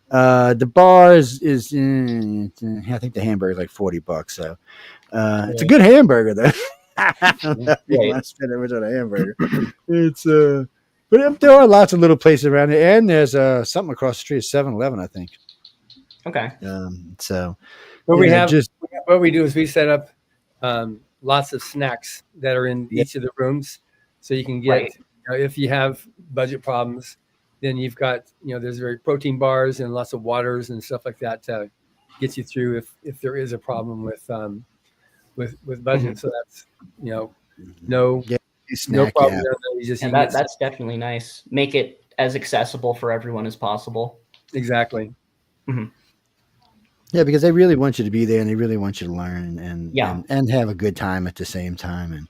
The bar is I think the hamburger is like $40. So it's a good hamburger though. I don't know if you want to spend that much on a hamburger. It's but there are lots of little places around there, and there's something across the street, 7-Eleven, I think. Okay. So Well, we have what we do is we set up lots of snacks that are in each of the rooms, so you can get. If you have budget problems, then you've got there's very protein bars and lots of waters and stuff like that to get you through if there is a problem with budget. So that's no problem. You just that's definitely nice. Make it as accessible for everyone as possible. Exactly. Mm-hmm. Yeah, because they really want you to be there, and they really want you to learn and have a good time at the same time. And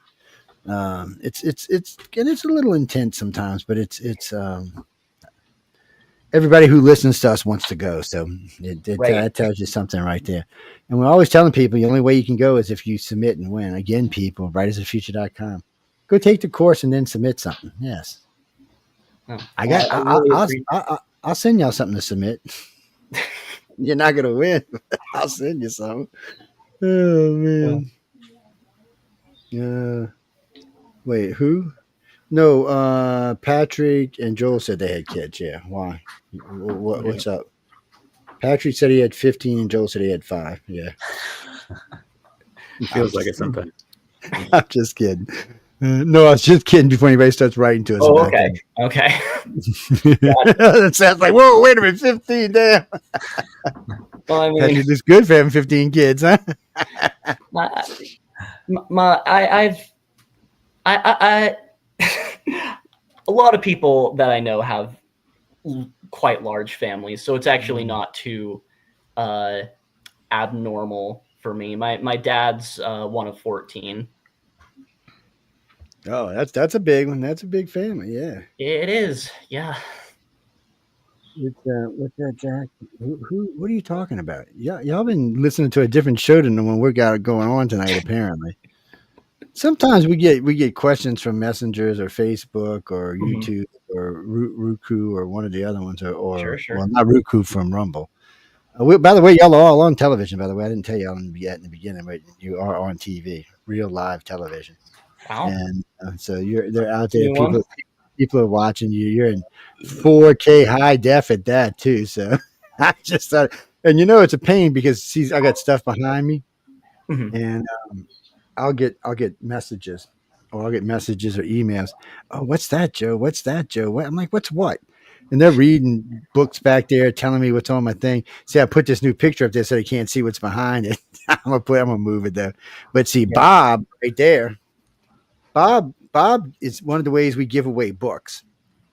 it's a little intense sometimes, but it's everybody who listens to us wants to go. So that tells you something right there. And we're always telling people the only way you can go is if you submit and win. Again, people, brightastthefuture.com. Go take the course and then submit something. Yes. Oh, I'll send y'all something to submit. You're not gonna win. I'll send you something. Oh man. Wait, who? No, Patrick and Joel said they had kids. Yeah. Why? What's up? Patrick said he had 15 and Joel said he had 5. Yeah. It feels like it sometimes. I'm just kidding. No, I was just kidding before anybody starts writing to us. Oh, okay. Okay. That sounds like, whoa, wait a minute, 15, damn. Well, I mean, Patrick is good for having 15 kids, huh? I a lot of people that I know have quite large families, so it's actually not too abnormal for me. My dad's one of 14. Oh, that's a big one. That's a big family. Yeah, it is. Yeah. What's that, Jack? Who? What are you talking about? Y'all been listening to a different show than the one we got going on tonight. Apparently, sometimes we get questions from messengers or Facebook or YouTube or Roku or one of the other ones, or sure. Well, not Roku, from Rumble. By the way, y'all are all on television. By the way, I didn't tell y'all in the beginning, but you are on TV, real live television. Wow. And so they're out there. People are watching you. You're in 4K high def at that too. So I just thought, and it's a pain because I got stuff behind me, and I'll get messages, or I'll get messages or emails. Oh, what's that, Joe? What's that, Joe? What? I'm like, what's what? And they're reading books back there, telling me what's on my thing. See, I put this new picture up there so they can't see what's behind it. I'm gonna move it though. But see, Bob right there. Bob is one of the ways we give away books.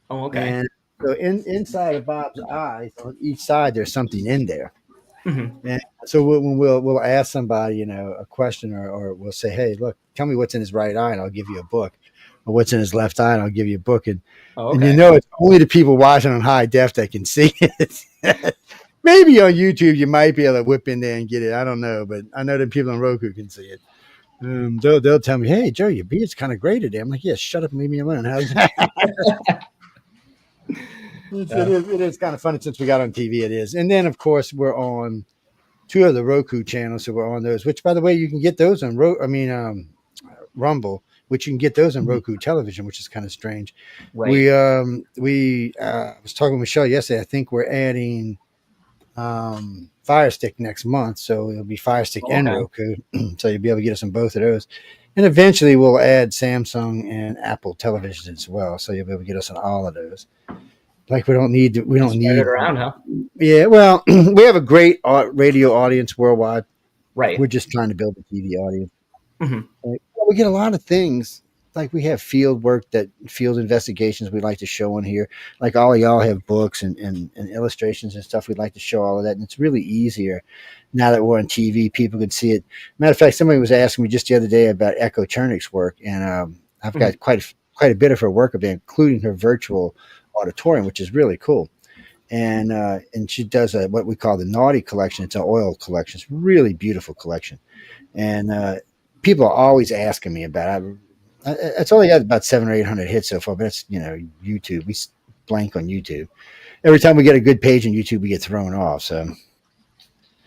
Oh, okay. And so inside of Bob's eyes, on each side, there's something in there. And so when we'll ask somebody, a question, or we'll say, hey, look, tell me what's in his right eye, and I'll give you a book. Or what's in his left eye, and I'll give you a book. And it's only the people watching on high def that can see it. Maybe on YouTube you might be able to whip in there and get it. I don't know, but I know that people on Roku can see it. They'll tell me, hey, Joe, your beard's kind of gray today. I'm like, yeah, shut up and leave me alone. How's that? It is kind of funny since we got on TV. It is. And then, of course, we're on 2 of the Roku channels. So we're on those, which, by the way, you can get those on Rumble, which you can get those on Roku television, which is kind of strange. Right. We was talking with Michelle yesterday. I think we're adding Fire Stick next month, so it'll be Fire Stick and Roku, so you'll be able to get us on both of those. And eventually we'll add Samsung and Apple televisions as well, so you'll be able to get us on all of those. Like we don't need it around, huh? Yeah, well, we have a great radio audience worldwide. Right. We're just trying to build a TV audience. We get a lot of things. Like we have field investigations we'd like to show on here. Like all of y'all have books and illustrations and stuff. We'd like to show all of that. And it's really easier now that we're on TV. People can see it. Matter of fact, somebody was asking me just the other day about Echo Chernick's work. And I've got quite a bit of her work up there, including her virtual auditorium, which is really cool. And she does what we call the Naughty collection. It's an oil collection. It's a really beautiful collection. And people are always asking me about it. It's only got about 700 or 800 hits so far, but it's YouTube. We blank on YouTube. Every time we get a good page on YouTube, we get thrown off. So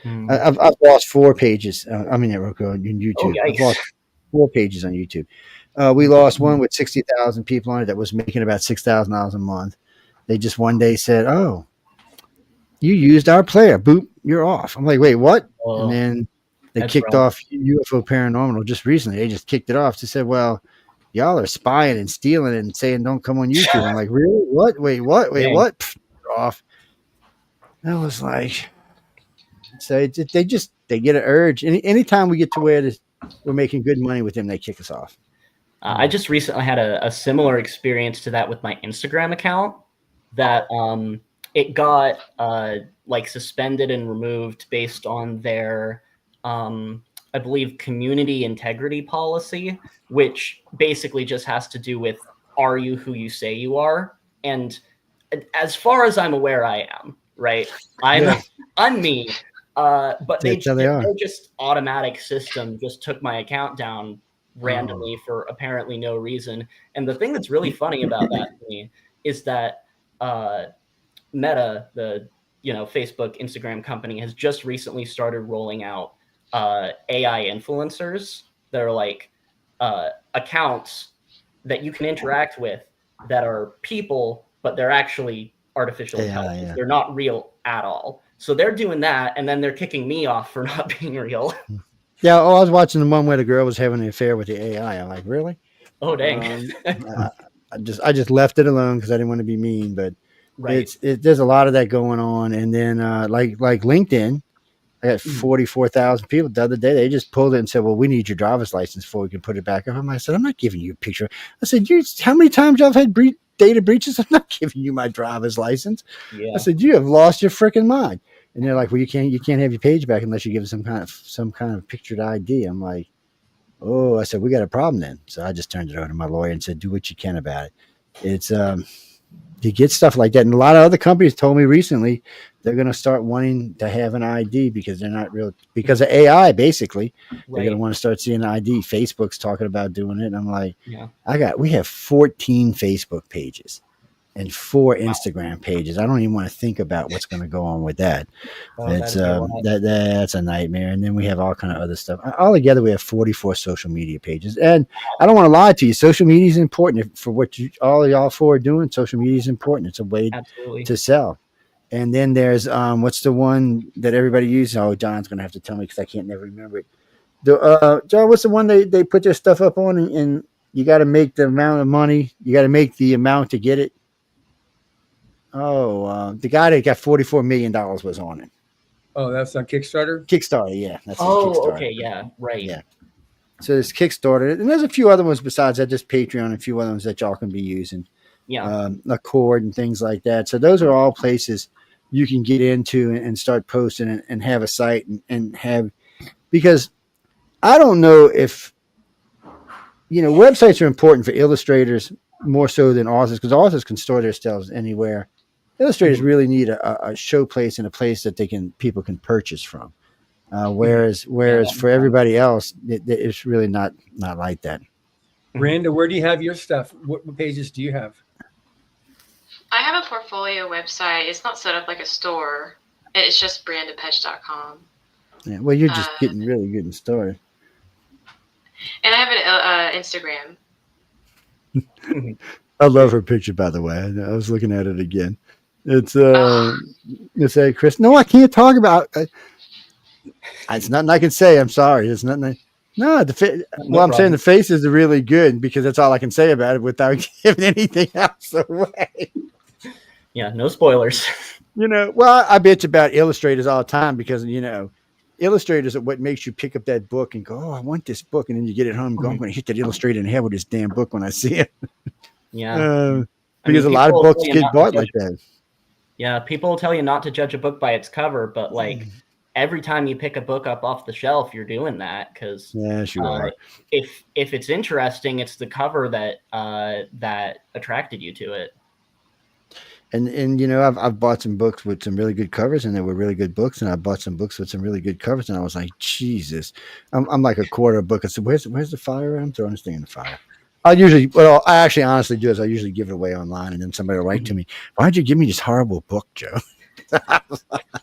I've lost 4 pages. On YouTube. Oh, I've lost 4 pages on YouTube. We lost one with 60,000 people on it that was making about $6,000 a month. They just one day said, "Oh, you used our player. Boop, you're off." I'm like, "Wait, what?" And then They That's kicked right. off UFO Paranormal just recently. They just kicked it off. They said, well, y'all are spying and stealing and saying don't come on YouTube. I'm like, really? What? Wait, what? Wait, Dang. what? Pfft, off. I was like, so they get an urge. Anytime we get to where we're making good money with them, they kick us off. I just recently had a similar experience to that with my Instagram account. That it got like suspended and removed based on their I believe community integrity policy, which basically just has to do with, are you who you say you are? And as far as I'm aware, I am, right? I'm me. But their just automatic system just took my account down randomly for apparently no reason. And the thing that's really funny about that to me is that Meta, the Facebook, Instagram company, has just recently started rolling out AI influencers that are like accounts that you can interact with that are people, but they're actually artificial intelligence. They're not real at all. So they're doing that, and then they're kicking me off for not being real. Yeah, I was watching the one where the girl was having an affair with the AI. I'm like, really? Oh, dang. I just left it alone because I didn't want to be mean, but there's a lot of that going on. And then like LinkedIn, I got 44,000 people the other day. They just pulled it and said, well, we need your driver's license before we can put it back up. I said, I'm not giving you a picture. I said, how many times y'all have had data breaches? I'm not giving you my driver's license. Yeah. I said, you have lost your freaking mind. And they're like, well, you can't have your page back unless you give us some kind of pictured ID. I'm like, oh, I said, we got a problem then. So I just turned it over to my lawyer and said, do what you can about it. It's you get stuff like that. And a lot of other companies told me recently they're going to start wanting to have an ID because they're not real, because of AI, basically. They're going to want to start seeing ID. Facebook's talking about doing it. And I'm like, we have 14 Facebook pages and 4 Instagram pages. I don't even want to think about what's going to go on with that. It's that's a nightmare. And then we have all kind of other stuff. All together, we have 44 social media pages. And I don't want to lie to you. Social media is important for what all of y'all 4 are doing. Social media is important. It's a way to sell. And then there's what's the one that everybody uses? Oh, John's going to have to tell me because I can't never remember it. John, what's the one they put their stuff up on and you got to make the amount of money. You got to make the amount to get it. Oh, the guy that got $44 million was on it. Oh, that's on Kickstarter? Kickstarter, yeah. That's Kickstarter. Okay, yeah, right. Yeah. So there's Kickstarter, and there's a few other ones besides that, just Patreon, and a few other ones that y'all can be using. Yeah. Accord and things like that. So those are all places you can get into and start posting and have a site and have, because I don't know if, websites are important for illustrators more so than authors, because authors can store their styles anywhere. Illustrators really need a show place and a place that people can purchase from. Whereas for everybody else, it's really not like that. Breanda, where do you have your stuff? What pages do you have? I have a portfolio website. It's not set up like a store. It's just breandapetsch.com. Yeah, well, you're just getting really good in story. And I have an Instagram. I love her picture, by the way. I was looking at it again. It's say, Chris. No, I can't talk about. It's nothing I can say. I'm sorry. It's nothing. No, I'm saying the faces are really good because that's all I can say about it without giving anything else away. Yeah, no spoilers. Well, I bitch about illustrators all the time because illustrators are what makes you pick up that book and go, oh, I want this book, and then you get it home and go, I'm going to hit that illustrator in the head with this damn book when I see it. Yeah, because a lot of books get bought like that. Yeah, people will tell you not to judge a book by its cover, but every time you pick a book up off the shelf, you're doing that because sure. If it's interesting, it's the cover that attracted you to it. And I've bought some books with some really good covers, and they were really good books. And I bought some books with some really good covers, and I was like, Jesus, I'm like a quarter of book. I said, where's the fire? I'm throwing this thing in the fire. I actually honestly do is I usually give it away online, and then somebody will write to me, why'd you give me this horrible book, Joe?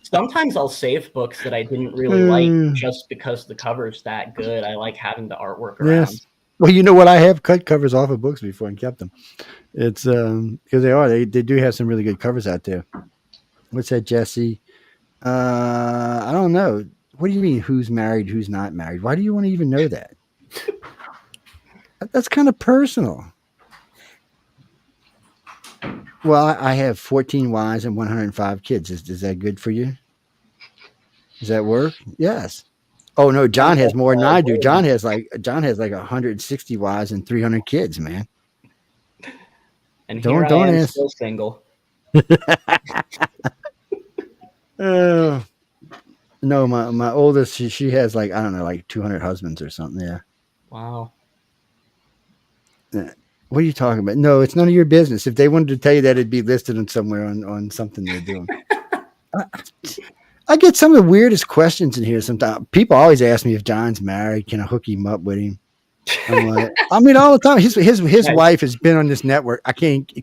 Sometimes I'll save books that I didn't really like just because the cover's that good. I like having the artwork around. Yes. Well, you know what? I have cut covers off of books before and kept them. It's because they do have some really good covers out there. What's that, Jesse? I don't know. What do you mean? Who's married? Who's not married? Why do you want to even know that? That's kind of personal. Well, I have 14 wives and 105 kids. Is that good for you? Does that work? Yes. Oh no, John has more than I do. John has like 160 wives and 300 kids, man. And don't ask. Still single. No, my oldest, she has like, I don't know, like 200 husbands or something. Yeah. Wow. What are you talking about? No, it's none of your business. If they wanted to tell you that, it'd be listed on somewhere on something they're doing. I get some of the weirdest questions in here sometimes. People always ask me if John's married. Can I hook him up with him? I'm like, I mean, all the time. His wife has been on this network.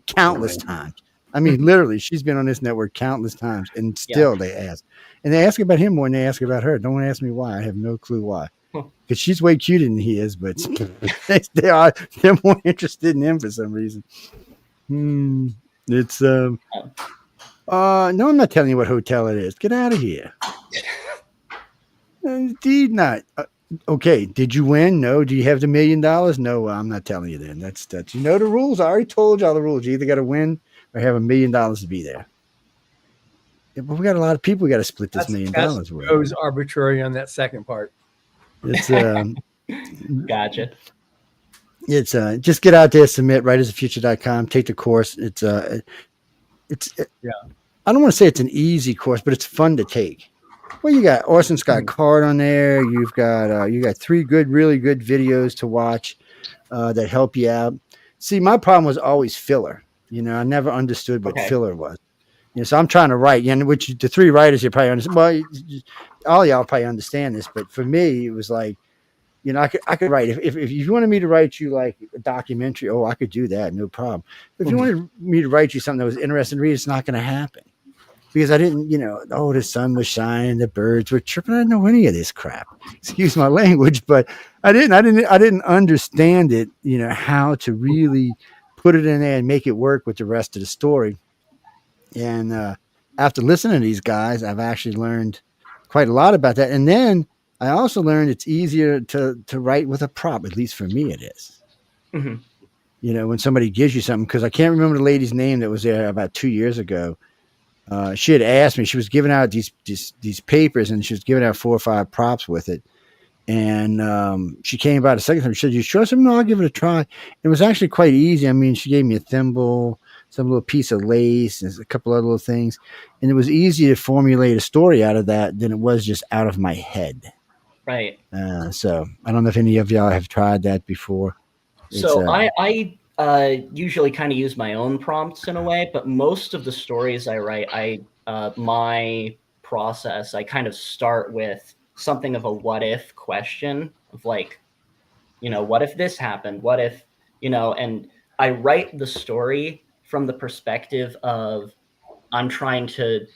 Countless times. I mean, literally, she's been on this network countless times, and still they ask. And they ask about him more than they ask about her. Don't ask me why. I have no clue why. Because she's way cuter than he is, but they're more interested in him for some reason. It's no, I'm not telling you what hotel it is. Get out of here. Indeed not. Okay, did you win? No. Do you have the $1 million? No, I'm not telling you then. That's you know the rules. I already told you all the rules. You either got to win or have $1 million to be there. Yeah, but we got a lot of people. We got to split this $1 million with. It was arbitrary on that second part. It's gotcha. It's just get out there, submit writersoffuture.com, take the course. It's I don't want to say it's an easy course, but it's fun to take. Well, you got Orson Scott Card on there. You've got you got 3 really good videos to watch that help you out. See, my problem was always filler. You know, I never understood what filler was. You know, so I'm trying to write, and which the 3 writers you probably understand. Well, all y'all probably understand this, but for me, it was like, you know, I could write if you wanted me to write you like a documentary. Oh, I could do that, no problem. If you wanted me to write you something that was interesting to read, it's not going to happen because I didn't, you know. Oh, the sun was shining, the birds were chirping. I didn't know any of this crap. Excuse my language, but I didn't understand it. You know, how to really put it in there and make it work with the rest of the story. And after listening to these guys, I've actually learned quite a lot about that. And then I also learned it's easier to write with a prop. At least for me, it is. Mm-hmm. You know, when somebody gives you something, because I can't remember the lady's name that was there about 2 years ago. She had asked me. She was giving out these papers, and she was giving out 4 or 5 props with it. And she came about a second time. She said, "You sure?" I said, "No, I'll give it a try." It was actually quite easy. I mean, she gave me a thimble, some little piece of lace, and a couple other little things. And it was easy to formulate a story out of that than it was just out of my head. Right. So I don't know if any of y'all have tried that before. So I usually kind of use my own prompts in a way, but most of the stories I write, my process, I kind of start with something of a what if question of like, you know, what if this happened? What if, you know, and I write the story from the perspective of I'm trying to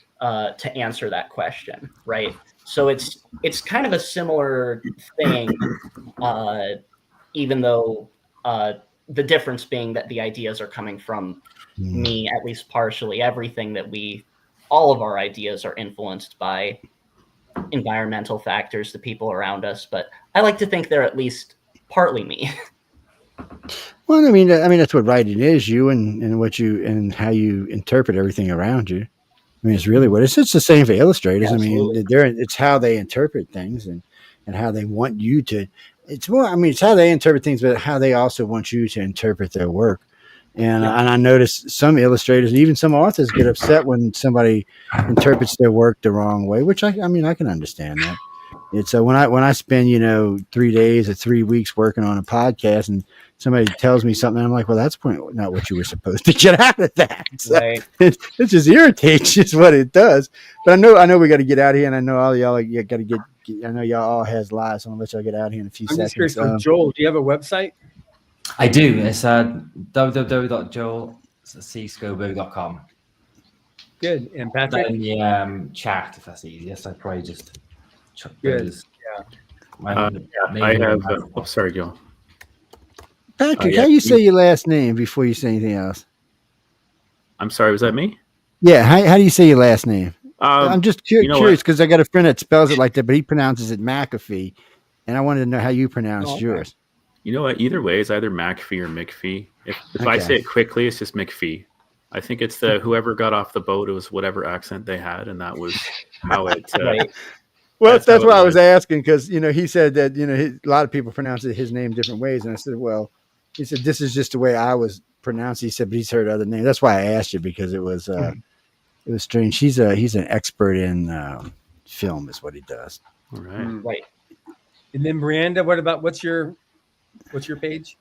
answer that question, right? So it's kind of a similar thing, even though the difference being that the ideas are coming from me, at least partially. Everything that all of our ideas are influenced by environmental factors, the people around us, but I like to think they're at least partly me. Well, I mean that's what writing is, you and what you and how you interpret everything around you. I mean, it's really what it's the same for illustrators. Absolutely. I mean, it's how they interpret things and how they want you to. It's more. I mean, it's how they interpret things, but how they also want you to interpret their work. And I notice some illustrators and even some authors get upset when somebody interprets their work the wrong way, which I can understand that. It's when I spend 3 days or 3 weeks working on a podcast and somebody tells me something, I'm like, well, that's not what you were supposed to get out of that. So right. It just irritates, is what it does. But I know we got to get out of here, and I know all y'all got to get. I know y'all all has lives, so I'm gonna let y'all get out of here in a few seconds. Just curious, Joel, do you have a website? I do. It's www.joelcscoberg.com. Good. And Patrick? In the chat, if that's easiest. I'd probably just chuck those. Yeah. I have. Sorry, Joel. Patrick, how you say your last name before you say anything else? I'm sorry, was that me? Yeah. How do you say your last name? I'm just curious because I got a friend that spells it like that, but he pronounces it McAfee, and I wanted to know how you pronounced yours. You know what? Either way, it's either MacPhee or McPhee. If I say it quickly, it's just McPhee. I think it's whoever got off the boat. It was whatever accent they had, and that was how it. Right. Well, that's why I was asking because he said that a lot of people pronounce his name different ways, and I said, well, he said this is just the way I was pronounced. He said, but he's heard other names. That's why I asked you because it was strange. He's an expert in film, is what he does. All right. Right. And then Breanda, what's your page?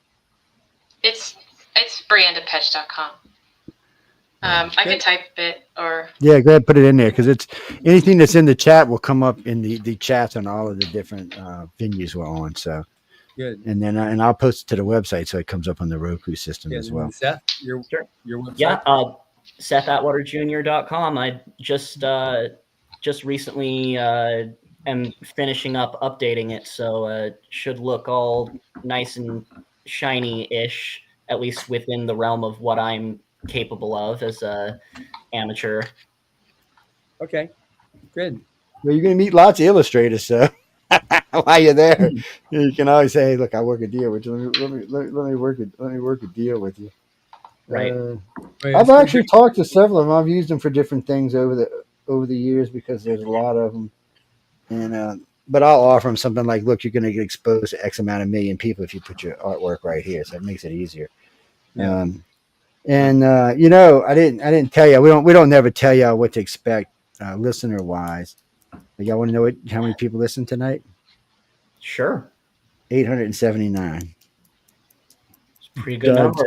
It's breandapetsch.com. I can type it or go ahead and put it in there because it's anything that's in the chat will come up in the chats on all of the different venues we're on. So good. And then and I'll post it to the website so it comes up on the Roku system as well. Seth, your website. Yeah, SethAtwaterJr.com. I just recently am finishing up updating it, so it should look all nice and shiny-ish, at least within the realm of what I'm capable of as a amateur. Okay, good. Well, you're going to meet lots of illustrators, so while you're there, you can always say, "Hey, look, I work a deal with you. Let me work a deal with you." Right. I've actually talked to several of them. I've used them for different things over the years because there's a lot of them. And but I'll offer them something like, "Look, you're going to get exposed to X amount of million people if you put your artwork right here." So it makes it easier. Yeah. I didn't tell you. We don't never tell you what to expect listener wise. Y'all want to know how many people listen tonight? Sure. 879. Pretty good number.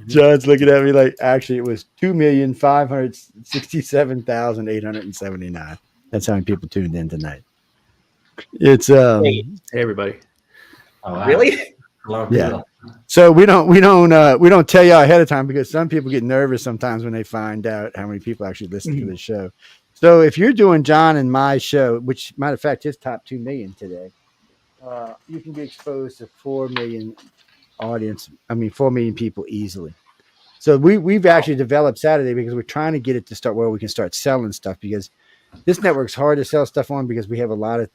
John's looking at me like, actually, it was 2,567,879. That's how many people tuned in tonight. It's hey everybody. Oh, wow. Really? Yeah. So we don't tell you ahead of time because some people get nervous sometimes when they find out how many people actually listen to the show. So if you're doing John and my show, which matter of fact, his top 2 million today, you can be exposed to 4 million people easily. So we've actually developed Saturday because we're trying to get it to start where we can start selling stuff because this network's hard to sell stuff on because we have a lot of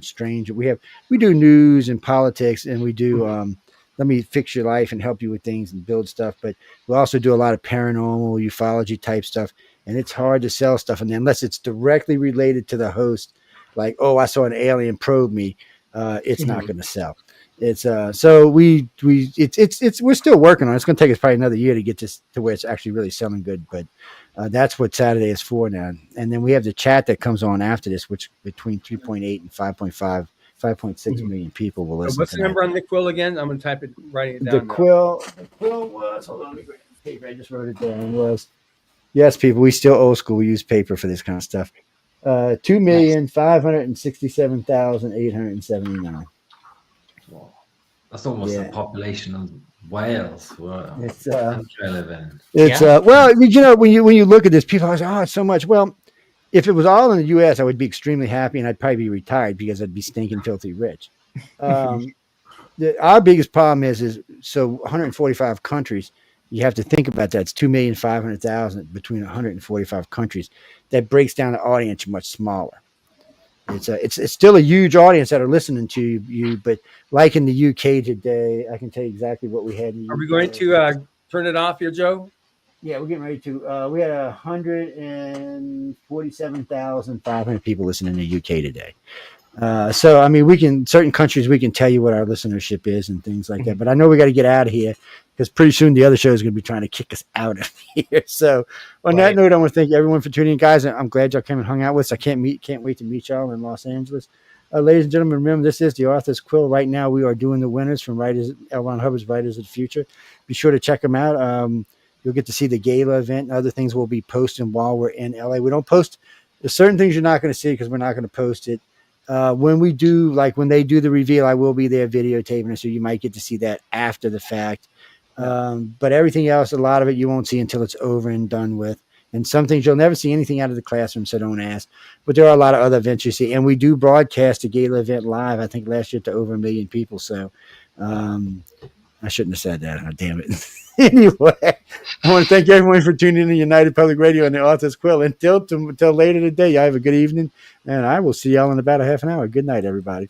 strange. We do news and politics, and we do let me fix your life and help you with things and build stuff. But we also do a lot of paranormal, ufology type stuff, and it's hard to sell stuff. And unless it's directly related to the host, like, oh, I saw an alien probe me, it's not going to sell. It's so we're still working on it. It's going to take us probably another year to get this to where it's actually really selling good. But that's what Saturday is for now. And then we have the chat that comes on after this, which between 3.8 and 5.6 million people will listen. What's the number on the Quill again? I'm going to type it, writing it down. The Quill was, hold on, let me grab the paper. I just wrote it down. Was, yes, people, we still old school. We use paper for this kind of stuff. 2,567,879. Wow. That's almost the population of Wales. Wow. It's relevant. Well, when you look at this, people are like, oh, it's so much. Well, if it was all in the U.S., I would be extremely happy, and I'd probably be retired because I'd be stinking filthy rich. Our biggest problem is so 145 countries. You have to think about that. It's 2,500,000 between 145 countries. That breaks down the audience much smaller. It's still a huge audience that are listening to you, but like in the UK today, I can tell you exactly what we had. Are we going to turn it off here, Joe? Yeah, we're getting ready to. We had 147,500 people listening in the UK today. So, I mean, certain countries, we can tell you what our listenership is and things like that. But I know we got to get out of here because pretty soon the other show is going to be trying to kick us out of here. So on that note, I want to thank everyone for tuning in, guys. I'm glad y'all came and hung out with us. I can't wait to meet y'all in Los Angeles. Ladies and gentlemen, remember, this is the Author's Quill. Right now, we are doing the winners from L. Ron Hubbard's Writers of the Future. Be sure to check them out. You'll get to see the gala event and other things we'll be posting while we're in LA. We don't post. There's certain things you're not going to see because we're not going to post it. When we do, like when they do the reveal, I will be there videotaping it, so you might get to see that after the fact. But everything else, a lot of it you won't see until it's over and done with. And some things you'll never see anything out of the classroom, so don't ask. But there are a lot of other events you see. And we do broadcast the gala event live, I think last year to over 1 million people. So I shouldn't have said that. Oh, damn it. Anyway, I want to thank everyone for tuning in to United Public Radio and the author's Quill. Until later today, y'all have a good evening, and I will see y'all in about a half an hour. Good night, everybody.